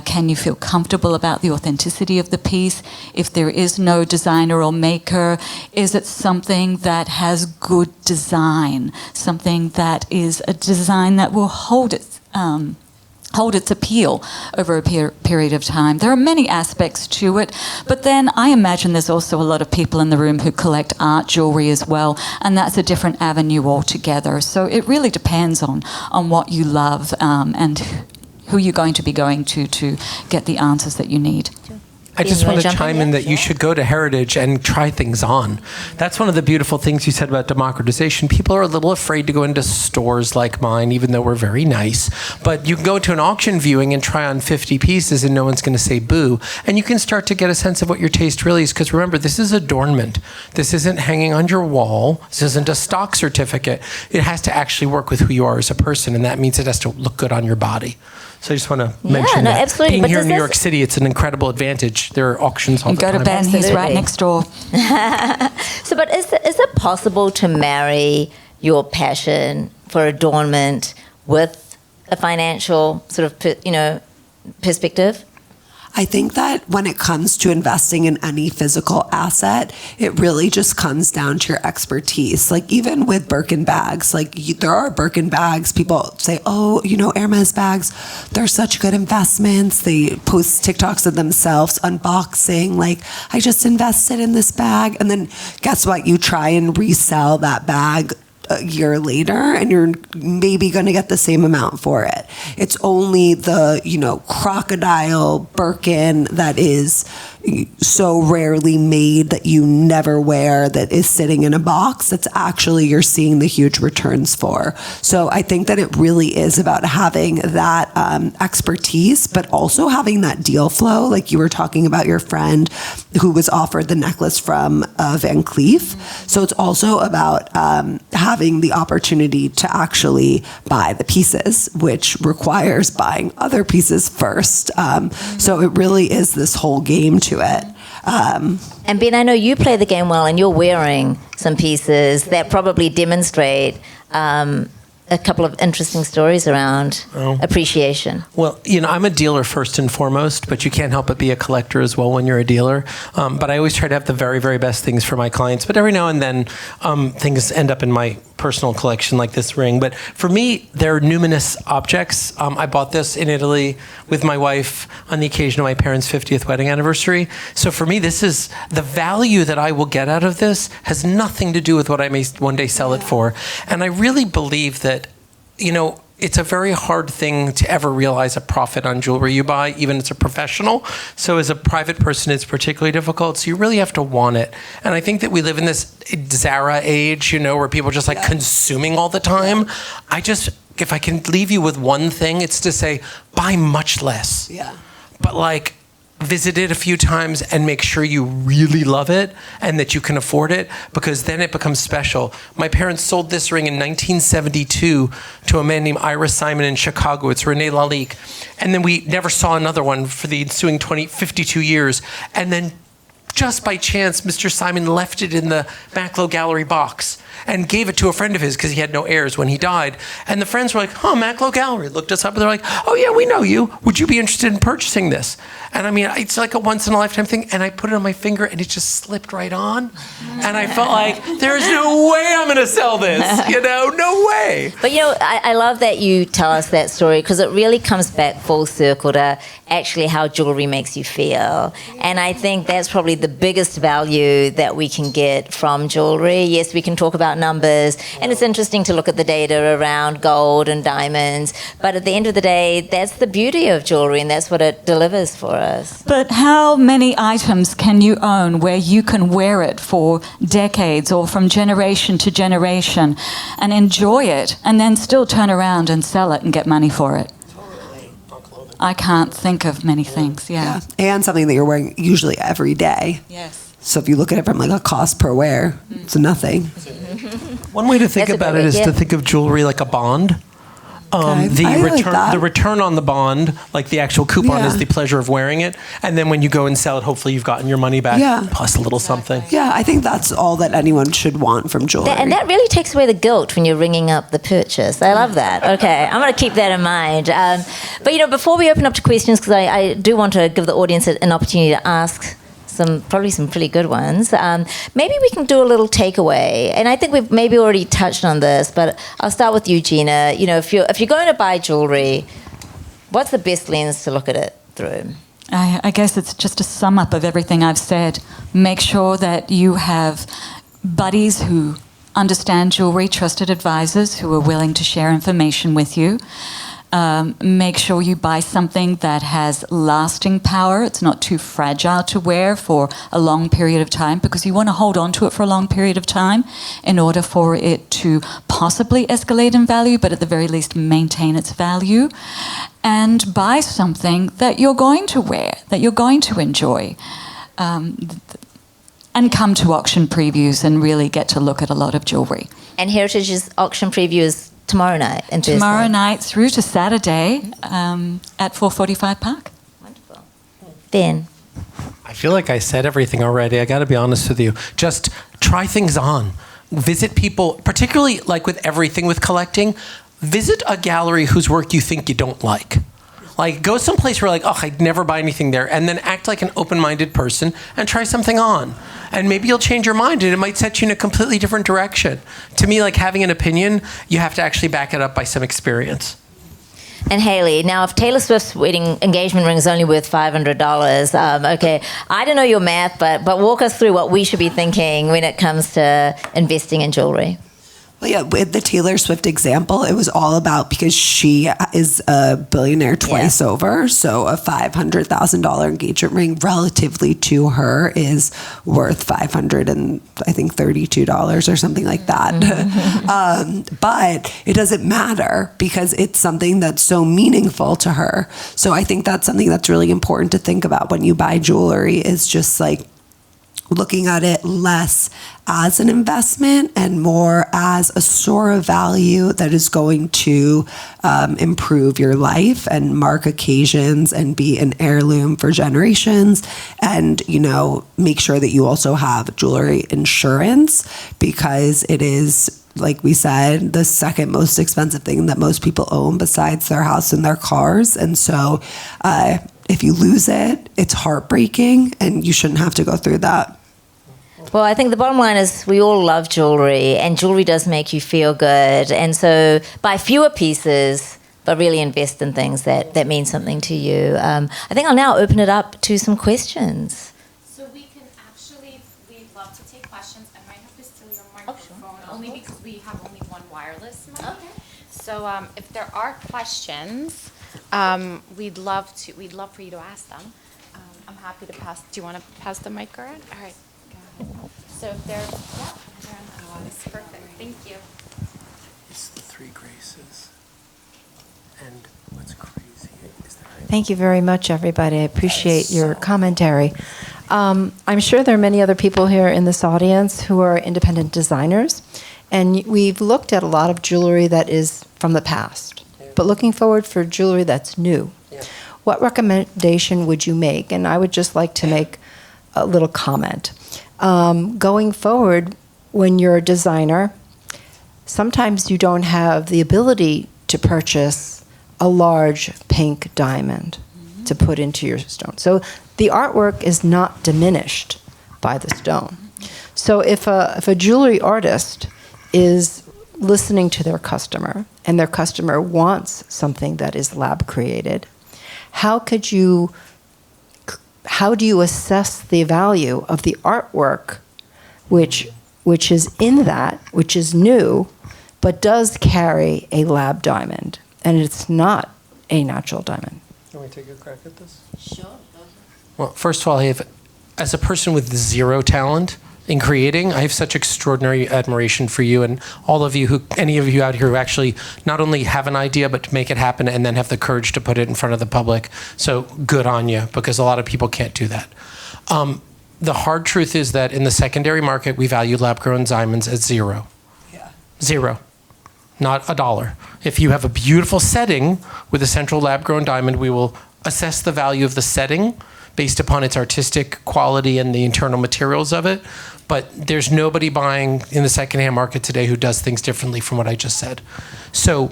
can you feel comfortable about the authenticity of the piece? If there is no designer or maker, is it something that has good design? Something that is a design that will hold its appeal over a period of time. There are many aspects to it, but then I imagine there's also a lot of people in the room who collect art jewelry as well, and that's a different avenue altogether. So it really depends on what you love and who you're going to be going to get the answers that you need. I just want to chime in that you should go to Heritage and try things on. That's one of the beautiful things you said about democratization. People are a little afraid to go into stores like mine, even though we're very nice. But you can go to an auction viewing and try on 50 pieces and no one's going to say boo. And you can start to get a sense of what your taste really is. Because remember, this is adornment. This isn't hanging on your wall. This isn't a stock certificate. It has to actually work with who you are as a person. And that means it has to look good on your body. So I just want to mention that. Absolutely. Being here in New York City, it's an incredible advantage. There are auctions all the time. Go to Ben, he's right next door. So, but is it possible to marry your passion for adornment with a financial sort of, perspective? I think that when it comes to investing in any physical asset, it really just comes down to your expertise. Like even with Birkin bags, there are Birkin bags. People say, oh, Hermes bags, they're such good investments. They post TikToks of themselves unboxing, like, I just invested in this bag. And then guess what? You try and resell that bag a year later and you're maybe going to get the same amount for it. It's only the, crocodile Birkin that is so rarely made that you never wear, that is sitting in a box, that's actually you're seeing the huge returns for. So I think that it really is about having that expertise, but also having that deal flow. Like you were talking about your friend who was offered the necklace from Van Cleef. So it's also about having the opportunity to actually buy the pieces, which requires buying other pieces first. So it really is this whole game to it. And Ben, I know you play the game well, and you're wearing some pieces that probably demonstrate a couple of interesting stories around appreciation. Well, I'm a dealer first and foremost, but you can't help but be a collector as well when you're a dealer. But I always try to have the very, very best things for my clients. But every now and then, things end up in my personal collection, like this ring. But for me, they're numinous objects. I bought this in Italy with my wife on the occasion of my parents' 50th wedding anniversary. So for me, this is the value that I will get out of this has nothing to do with what I may one day sell it for. And I really believe that, it's a very hard thing to ever realize a profit on jewelry you buy, even as a professional. So as a private person, it's particularly difficult. So you really have to want it. And I think that we live in this Zara age, where people are just consuming all the time. If I can leave you with one thing, it's to say, buy much less. Yeah. But visit it a few times and make sure you really love it and that you can afford it, because then it becomes special. My parents sold this ring in 1972 to a man named Ira Simon in Chicago. It's René Lalique. And then we never saw another one for the ensuing 52 years. And then just by chance, Mr. Simon left it in the Macklowe Gallery box and gave it to a friend of his because he had no heirs when he died. And the friends were like, Macklowe Gallery, looked us up and they're like, oh yeah, we know you. Would you be interested in purchasing this? And I mean, it's like a once in a lifetime thing. And I put it on my finger and it just slipped right on. And I felt like, there's no way I'm going to sell this, no way. But I love that you tell us that story, because it really comes back full circle to actually how jewelry makes you feel. And I think that's probably the biggest value that we can get from jewelry. Yes, we can talk about about numbers, and it's interesting to look at the data around gold and diamonds. But at the end of the day, that's the beauty of jewelry, and that's what it delivers for us. But how many items can you own where you can wear it for decades or from generation to generation and enjoy it and then still turn around and sell it and get money for it? I can't think of many things, yeah. And something that you're wearing usually every day. Yes. So if you look at it from like a cost per wear, it's nothing. One way to think about it is to think of jewelry like a bond. The return on the bond, like the actual coupon, is the pleasure of wearing it, and then when you go and sell it, hopefully you've gotten your money back plus a little something. Yeah, I think that's all that anyone should want from jewelry. And that really takes away the guilt when you're ringing up the purchase. I love that. Okay, I'm going to keep that in mind. But before we open up to questions, because I do want to give the audience an opportunity to ask probably some pretty good ones. Maybe we can do a little takeaway, and I think we've maybe already touched on this, but I'll start with you, Gina. If you're going to buy jewelry, what's the best lens to look at it through? I guess it's just a sum up of everything I've said. Make sure that you have buddies who understand jewelry, trusted advisors who are willing to share information with you. Make sure you buy something that has lasting power. It's not too fragile to wear for a long period of time, because you want to hold on to it for a long period of time in order for it to possibly escalate in value, but at the very least maintain its value. And buy something that you're going to wear, that you're going to enjoy. And come to auction previews and really get to look at a lot of jewelry. And Heritage's auction preview is tomorrow night and Thursday. Tomorrow night through to Saturday at 445 Park. Wonderful. Ben. I feel like I said everything already. I got to be honest with you. Just try things on. Visit people, particularly like with everything with collecting, visit a gallery whose work you think you don't like. Like, go someplace where like, I'd never buy anything there, and then act like an open-minded person and try something on. And maybe you'll change your mind, and it might set you in a completely different direction. To me, like, having an opinion, you have to actually back it up by some experience. And Haley, now if Taylor Swift's wedding engagement ring is only worth $500, okay, I don't know your math, but walk us through what we should be thinking when it comes to investing in jewelry. Well, yeah, with the Taylor Swift example, it was all about, because she is a billionaire twice over, so a $500,000 engagement ring relatively to her is worth $532 or something like that. But it doesn't matter because it's something that's so meaningful to her. So I think that's something that's really important to think about when you buy jewelry, is just like looking at it less as an investment and more as a store of value that is going to improve your life and mark occasions and be an heirloom for generations. And, make sure that you also have jewelry insurance, because it is, like we said, the second most expensive thing that most people own besides their house and their cars. And so if you lose it, it's heartbreaking, and you shouldn't have to go through that. Well, I think the bottom line is we all love jewelry, and jewelry does make you feel good. And so buy fewer pieces, but really invest in things that mean something to you. I think I'll now open it up to some questions. So we'd love to take questions. I might have to steal your microphone, only because we have only one wireless mic. Okay. So if there are questions, we'd love for you to ask them. I'm happy to pass. Do you want to pass the mic around? All right. Go ahead. So if they're that's perfect. Thank you. It's the three graces. And what's crazy is that Thank you very much, everybody. I appreciate your commentary. I'm sure there are many other people here in this audience who are independent designers, and we've looked at a lot of jewelry that is from the past, but looking forward for jewelry that's new. What recommendation would you make? And I would just like to make a little comment. Going forward, when you're a designer, sometimes you don't have the ability to purchase a large pink diamond to put into your stone. So the artwork is not diminished by the stone. So if a jewelry artist is listening to their customer, and their customer wants something that is lab created, how do you assess the value of the artwork, which which is in that, which is new, but does carry a lab diamond, and it's not a natural diamond. Can we take a crack at this? Sure. Well, first of all, as a person with zero talent in creating, I have such extraordinary admiration for you and all of you any of you out here who actually not only have an idea, but to make it happen and then have the courage to put it in front of the public. So good on you, because a lot of people can't do that. The hard truth is that in the secondary market, we value lab-grown diamonds at zero. Yeah. Zero. Not $1. If you have a beautiful setting with a central lab-grown diamond, we will assess the value of the setting based upon its artistic quality and the internal materials of it. But there's nobody buying in the secondhand market today who does things differently from what I just said. So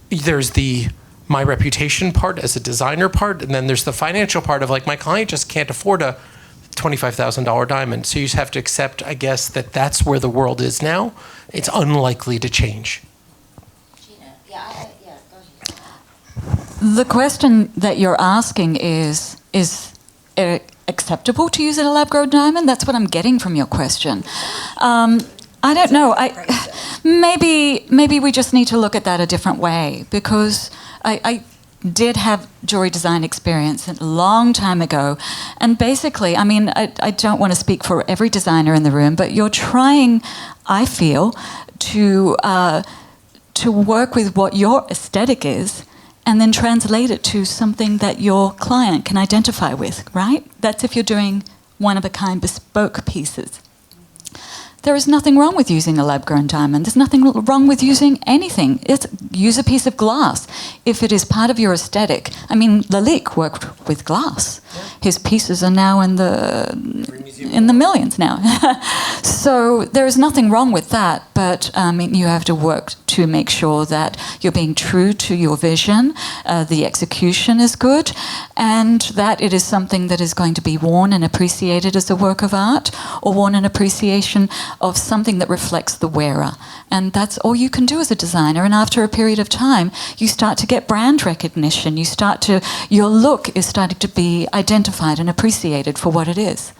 there's the my reputation part as a designer part, and then there's the financial part of like my client just can't afford a $25,000 diamond. So you just have to accept, I guess, that that's where the world is now. It's unlikely to change. Gina, go ahead. The question that you're asking is it acceptable to use a lab-grown diamond? That's what I'm getting from your question. I don't know. Maybe we just need to look at that a different way, because I did have jewelry design experience a long time ago, and basically, I mean, I don't want to speak for every designer in the room, but you're trying, I feel, to work with what your aesthetic is, and then translate it to something that your client can identify with, right? That's if you're doing one-of-a-kind bespoke pieces. There is nothing wrong with using a lab-grown diamond. There's nothing wrong with using anything. Use a piece of glass if it is part of your aesthetic. I mean, Lalique worked with glass. Yeah. His pieces are now in the millions now. So there is nothing wrong with that, but you have to work to make sure that you're being true to your vision, the execution is good, and that it is something that is going to be worn and appreciated as a work of art, or worn in appreciation of something that reflects the wearer. And that's all you can do as a designer. And after a period of time, you start to get brand recognition. Your look is starting to be identified and appreciated for what it is.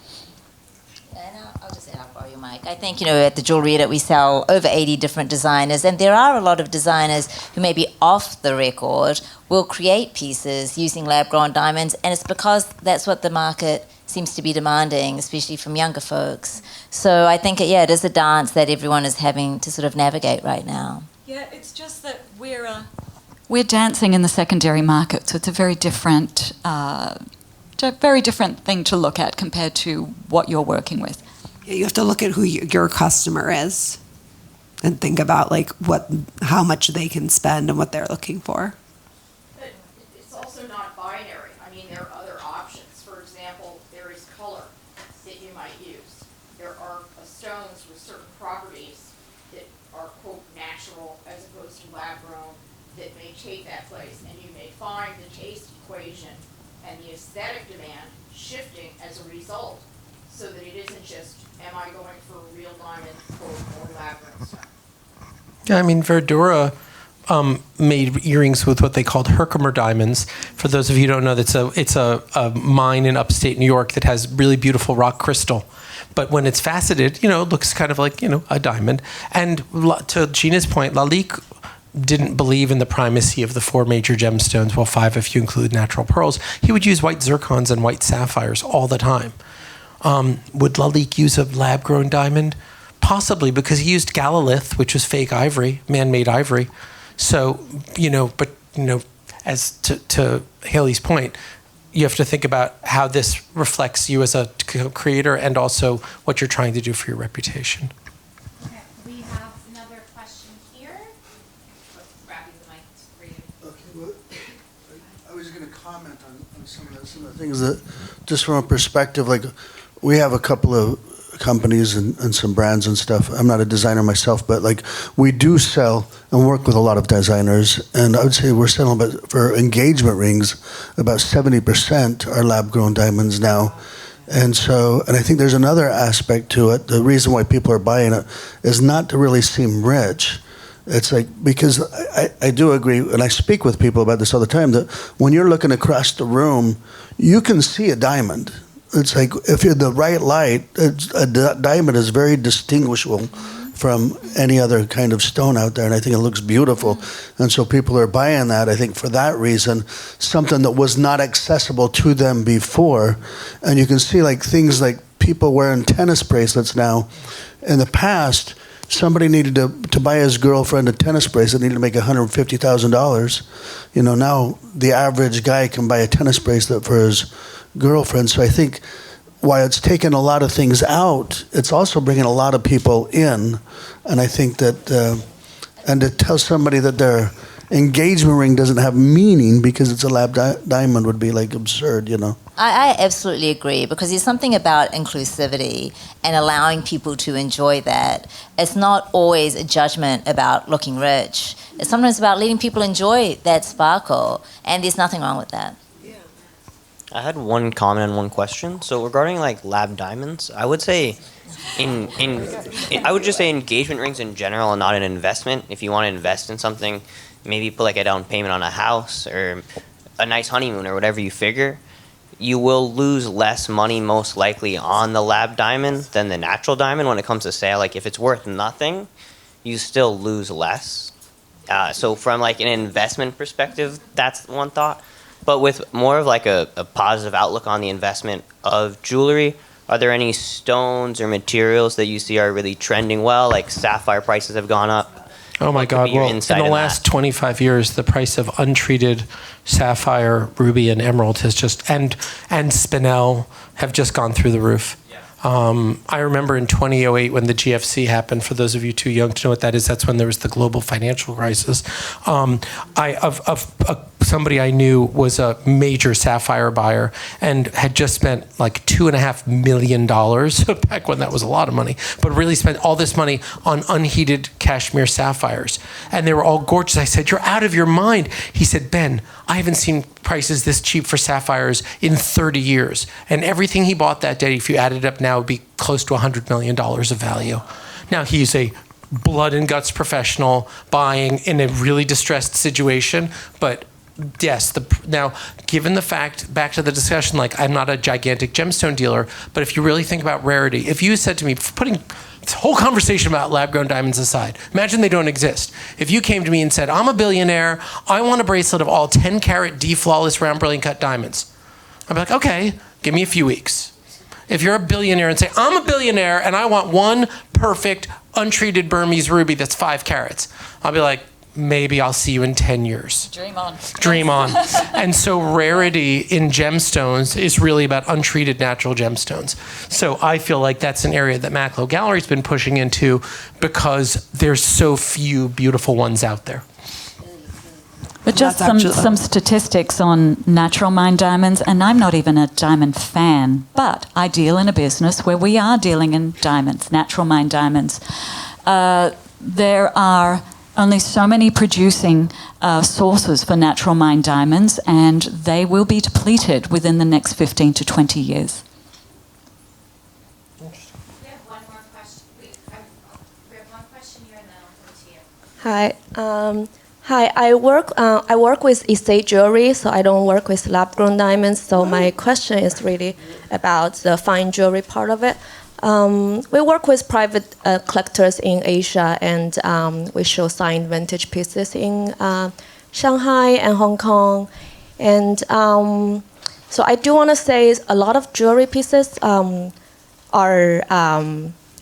I'll just borrow your mic. I think, at the jewelry that we sell over 80 different designers, and there are a lot of designers who maybe off the record will create pieces using lab-grown diamonds, and it's because that's what the market seems to be demanding, especially from younger folks. So I think, it is a dance that everyone is having to sort of navigate right now. Yeah, it's just that we're dancing in the secondary market, so it's a very different thing to look at compared to what you're working with. Yeah, you have to look at who your customer is and think about how much they can spend and what they're looking for. But it's also not binary. I mean, there are other options. For example, there is color that you might use. There are stones with certain properties that are, quote, natural as opposed to lab-grown that may take that place. And you may find the taste equation and the aesthetic demand shifting as a result, so that it isn't just, am I going for a real diamond, quote, or lab-grown stone? Yeah, I mean, Verdura made earrings with what they called Herkimer diamonds. For those of you who don't know, it's a mine in upstate New York that has really beautiful rock crystal. But when it's faceted, it looks kind of like, a diamond. And to Gina's point, Lalique didn't believe in the primacy of the 4 major gemstones, well, 5 if you include natural pearls. He would use white zircons and white sapphires all the time. Would Lalique use a lab-grown diamond? Possibly, because he used galalith, which was fake ivory, man-made ivory. So, as to Haley's point, you have to think about how this reflects you as a creator and also what you're trying to do for your reputation. Okay, we have another question here. Grabbing the mic for you. Okay, well, I was going to comment on some of the things that, just from a perspective, we have a couple of companies and some brands and stuff. I'm not a designer myself, but we do sell and work with a lot of designers, and I would say we're selling for engagement rings about 70% are lab-grown diamonds now. And I think there's another aspect to it. The reason why people are buying it is not to really seem rich. It's because I do agree, and I speak with people about this all the time, that when you're looking across the room, you can see a diamond. it's like if you're the right light, diamond is very distinguishable from any other kind of stone out there, and I think it looks beautiful. And so people are buying that, I think, for that reason, something that was not accessible to them before. And you can see like things like people wearing tennis bracelets now. In the past, somebody needed to buy his girlfriend a tennis bracelet, needed to make $150,000. You know, now the average guy can buy a tennis bracelet for his girlfriend. So I think while it's taken a lot of things out, it's also bringing a lot of people in. And I think that, and to tell somebody that their engagement ring doesn't have meaning because it's a lab diamond would be like absurd, you know. I absolutely agree, because there's something about inclusivity and allowing people to enjoy that. It's not always a judgment about looking rich. It's sometimes about letting people enjoy that sparkle, and there's nothing wrong with that. I had one comment and one question. So regarding like lab diamonds, I would say I would just say engagement rings in general and not an investment. If you want to invest in something, maybe put like a down payment on a house or a nice honeymoon or whatever you figure, you will lose less money most likely on the lab diamond than the natural diamond when it comes to sale. Like if it's worth nothing, you still lose less. So from like an investment perspective, that's one thought. But with more of like a positive outlook on the investment of jewelry, are there any stones or materials that you see are really trending well? Like sapphire prices have gone up. Oh my God, well, in the last 25 years, the price of untreated sapphire, ruby, and emerald has just, and spinel have just gone through the roof. I remember in 2008 when the GFC happened, for those of you too young to know what that is, that's when there was the global financial crisis. Somebody I knew was a major sapphire buyer and had just spent like $2.5 million, back when that was a lot of money, but really spent all this money on unheated cashmere sapphires. And they were all gorgeous. I said, "You're out of your mind." He said, "Ben, I haven't seen prices this cheap for sapphires in 30 years. And everything he bought that day, if you added it up now, would be close to $100 million of value. Now, he's a blood and guts professional buying in a really distressed situation, but yes, now, given the fact, back to the discussion, like I'm not a gigantic gemstone dealer, but if you really think about rarity, if you said to me, putting this whole conversation about lab-grown diamonds aside, imagine they don't exist. If you came to me and said, "I'm a billionaire, I want a bracelet of all 10-carat D flawless round brilliant cut diamonds," I'd be like, "Okay, give me a few weeks." If you're a billionaire and say, "I'm a billionaire and I want one perfect untreated Burmese ruby that's 5 carats," I'll be like, "Maybe I'll see you in 10 years. Dream on. Dream on." And so rarity in gemstones is really about untreated natural gemstones. So I feel like that's an area that Macklowe Gallery's been pushing into because there's so few beautiful ones out there. But just some statistics on natural mined diamonds, and I'm not even a diamond fan, but I deal in a business where we are dealing in diamonds, natural mined diamonds. There are only so many producing sources for natural mined diamonds, and they will be depleted within the next 15 to 20 years. We have one more question. We have one question here, and then I'll come to you. Hi, I work with estate jewelry, so I don't work with lab-grown diamonds. So my question is really about the fine jewelry part of it. We work with private collectors in Asia, and we show signed vintage pieces in Shanghai and Hong Kong. And so I do want to say a lot of jewelry pieces are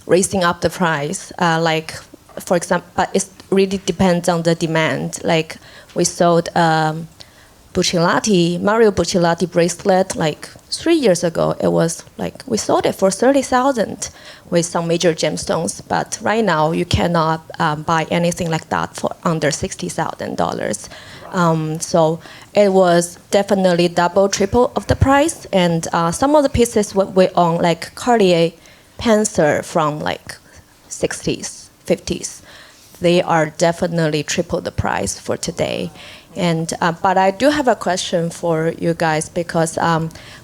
raising up the price. Like, for example, it really depends on the demand. Like, we sold Mario Buccellati bracelet like 3 years ago. It was like, we sold it for $30,000 with some major gemstones. But right now, you cannot buy anything like that for under $60,000. So it was definitely double, triple of the price. And some of the pieces we own, like Cartier Panzer from like 60s, 50s, they are definitely triple the price for today. And but I do have a question for you guys, because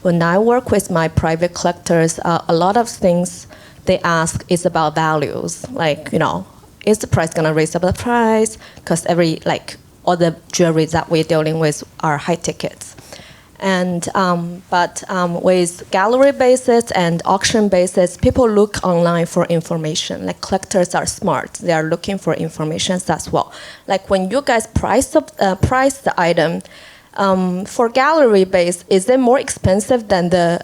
when I work with my private collectors, a lot of things they ask is about values. Like, you know, is the price gonna raise up the price? Because all the jewelry that we're dealing with are high tickets. And with gallery basis and auction basis, people look online for information. Like collectors are smart; they are looking for information as well. Like when you guys price the item, for gallery base, is it more expensive than the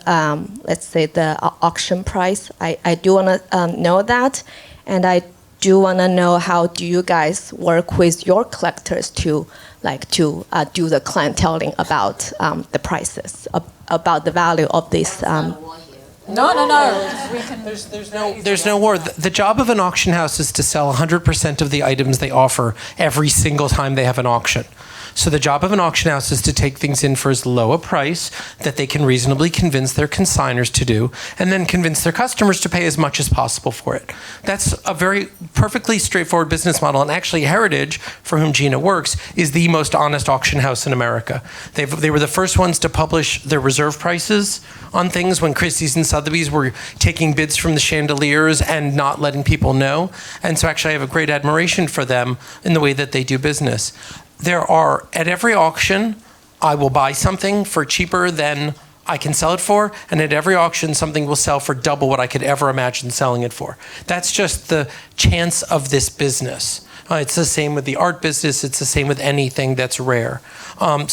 let's say the auction price? I do want to know that, and I do want to know how do you guys work with your collectors to do the clienteling about the prices, about the value of this. No. There's no war. The job of an auction house is to sell 100% of the items they offer every single time they have an auction. So the job of an auction house is to take things in for as low a price that they can reasonably convince their consigners to do, and then convince their customers to pay as much as possible for it. That's a very perfectly straightforward business model, and actually Heritage, for whom Gina works, is the most honest auction house in America. They were the first ones to publish their reserve prices on things when Christie's and Sotheby's were taking bids from the chandeliers and not letting people know. And so actually I have a great admiration for them in the way that they do business. At every auction, I will buy something for cheaper than I can sell it for, and at every auction, something will sell for double what I could ever imagine selling it for. That's just the chance of this business. It's the same with the art business. It's the same with anything that's rare. But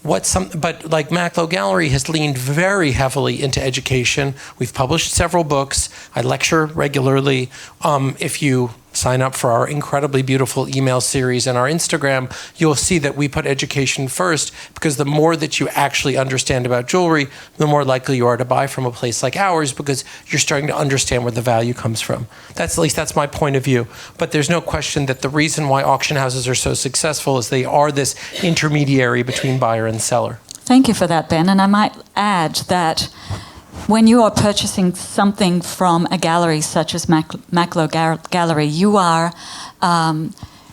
like Macklowe Gallery has leaned very heavily into education. We've published several books. I lecture regularly. If you sign up for our incredibly beautiful email series and our Instagram, you'll see that we put education first, because the more that you actually understand about jewelry, the more likely you are to buy from a place like ours, because you're starting to understand where the value comes from. That's my point of view. But there's no question that the reason why auction houses are so successful is they are this intermediary between buyer and seller. Thank you for that, Ben. And I might add that when you are purchasing something from a gallery such as Macklowe Gallery, you are,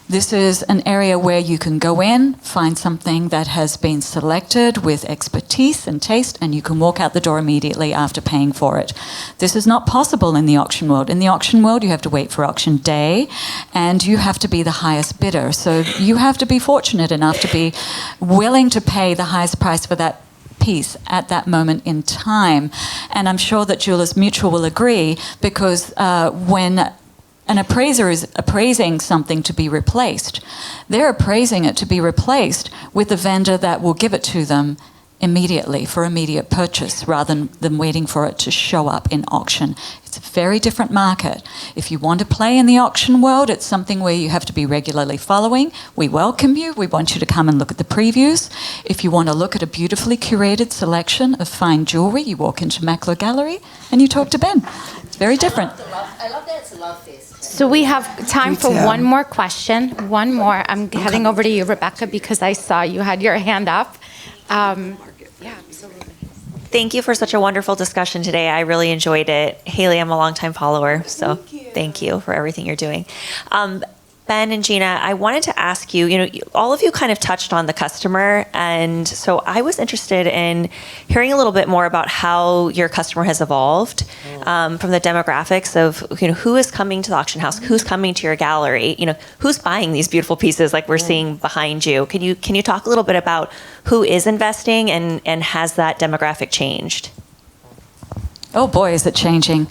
this is an area where you can go in, find something that has been selected with expertise and taste, and you can walk out the door immediately after paying for it. This is not possible in the auction world. In the auction world, you have to wait for auction day, and you have to be the highest bidder. So you have to be fortunate enough to be willing to pay the highest price for that piece at that moment in time. And I'm sure that Jewelers Mutual will agree, because when an appraiser is appraising something to be replaced, they're appraising it to be replaced with a vendor that will give it to them immediately for immediate purchase, rather than waiting for it to show up in auction. It's a very different market. If you want to play in the auction world, it's something where you have to be regularly following. We welcome you. We want you to come and look at the previews. If you want to look at a beautifully curated selection of fine jewelry, you walk into Macklowe Gallery and you talk to Ben. It's very different. I love that it's a love fest. So we have time for one more question. One more. I'm heading over to you, Rebecca, because I saw you had your hand up. Yeah, absolutely. Thank you for such a wonderful discussion today. I really enjoyed it. Haley, I'm a longtime follower, so thank you for everything you're doing. Ben and Gina, I wanted to ask you, all of you kind of touched on the customer, and so I was interested in hearing a little bit more about how your customer has evolved from the demographics of, who is coming to the auction house, who's coming to your gallery, who's buying these beautiful pieces like we're seeing behind you. Can you talk a little bit about who is investing and has that demographic changed? Oh boy, is it changing.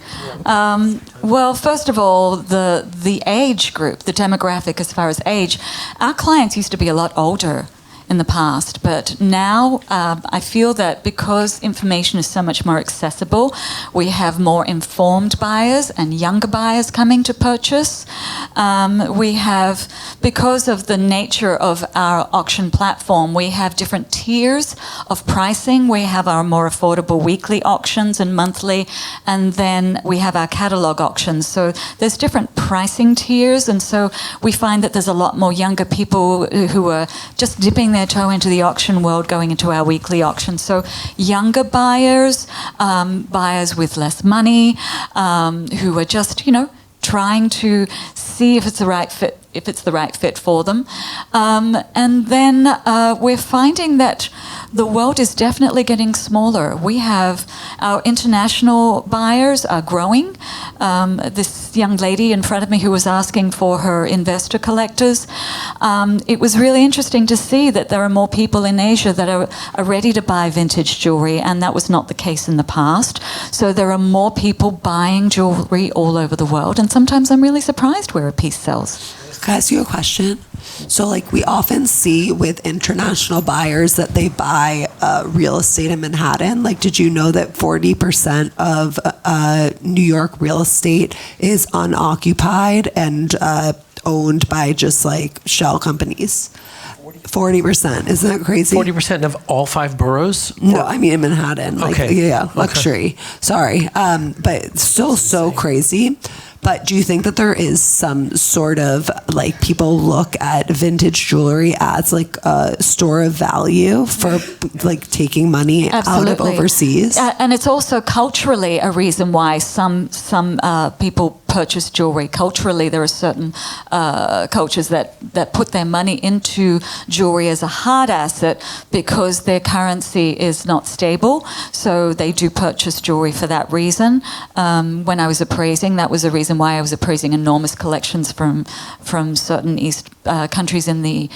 Well, first of all, the age group, the demographic as far as age, our clients used to be a lot older in the past, but now I feel that because information is so much more accessible, we have more informed buyers and younger buyers coming to purchase. We have, because of the nature of our auction platform, we have different tiers of pricing. We have our more affordable weekly auctions and monthly, and then we have our catalog auctions. So there's different pricing tiers, and so we find that there's a lot more younger people who are just dipping their toe into the auction world, going into our weekly auction. So younger buyers, buyers with less money, who are just, trying to see if it's the right fit if it's the right fit for them. And then we're finding that the world is definitely getting smaller. We have our international buyers are growing. This young lady in front of me who was asking for her investor collectors, it was really interesting to see that there are more people in Asia that are ready to buy vintage jewelry, and that was not the case in the past. So there are more people buying jewelry all over the world, and sometimes I'm really surprised where a piece sells. Can I ask you a question? So, like, we often see with international buyers that they buy real estate in Manhattan. Like, did you know that 40% of New York real estate is unoccupied and owned by just, like, shell companies? 40%. Isn't that crazy? 40% of all 5 boroughs? No, I mean in Manhattan. Like, Okay. Yeah, luxury. Okay. Sorry. But it's still so crazy. But do you think that there is some sort of, like, people look at vintage jewelry as, like, a store of value for, like, taking money out of overseas? And it's also culturally a reason why some people purchase jewelry. Culturally, there are certain cultures that put their money into jewelry as a hard asset because their currency is not stable. So they do purchase jewelry for that reason. When I was appraising, that was a reason why I was appraising enormous collections from certain countries in the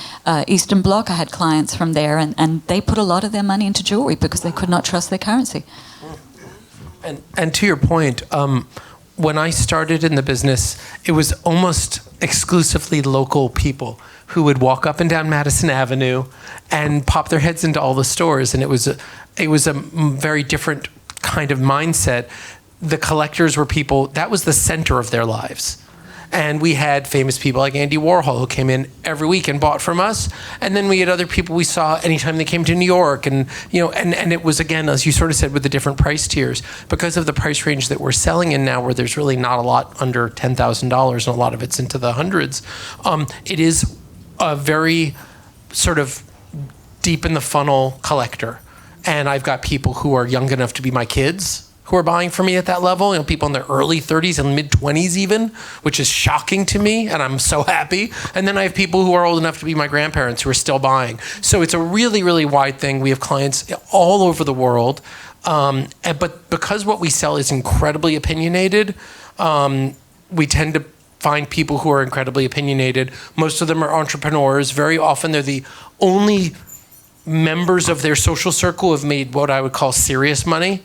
Eastern Bloc. I had clients from there, and they put a lot of their money into jewelry because they could not trust their currency. And to your point, when I started in the business, it was almost exclusively local people who would walk up and down Madison Avenue and pop their heads into all the stores, and it was a very different kind of mindset. The collectors were people, that was the center of their lives. And we had famous people like Andy Warhol who came in every week and bought from us. And then we had other people we saw anytime they came to New York. And, and it was, again, as you sort of said, with the different price tiers, because of the price range that we're selling in now, where there's really not a lot under $10,000 and a lot of it's into the hundreds. It is a very sort of deep in the funnel collector. And I've got people who are young enough to be my kids who are buying for me at that level, people in their early 30s and mid 20s even, which is shocking to me, and I'm so happy. And then I have people who are old enough to be my grandparents who are still buying. So it's a really, really wide thing. We have clients all over the world, but because what we sell is incredibly opinionated, we tend to find people who are incredibly opinionated. Most of them are entrepreneurs. Very often they're the only members of their social circle who have made what I would call serious money.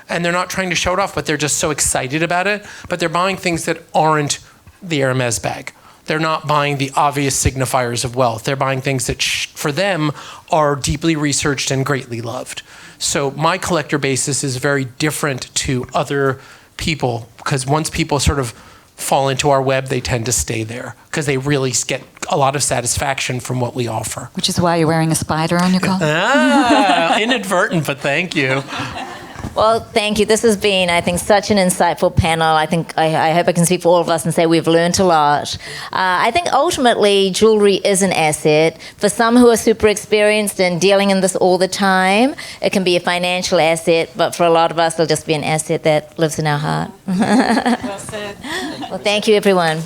And they're not trying to show it off, but they're just so excited about it. But they're buying things that aren't the Hermes bag. They're not buying the obvious signifiers of wealth. They're buying things that, for them, are deeply researched and greatly loved. So my collector basis is very different to other people, because once people sort of fall into our web, they tend to stay there because they really get a lot of satisfaction from what we offer. Which is why you're wearing a spider on your collar. Inadvertent, but thank you. Well, thank you. This has been, I think, such an insightful panel. I think I hope I can speak for all of us and say we've learned a lot. I think ultimately jewelry is an asset. For some who are super experienced in dealing in this all the time, it can be a financial asset, but for a lot of us, it'll just be an asset that lives in our heart. Well said. Well, thank you, everyone.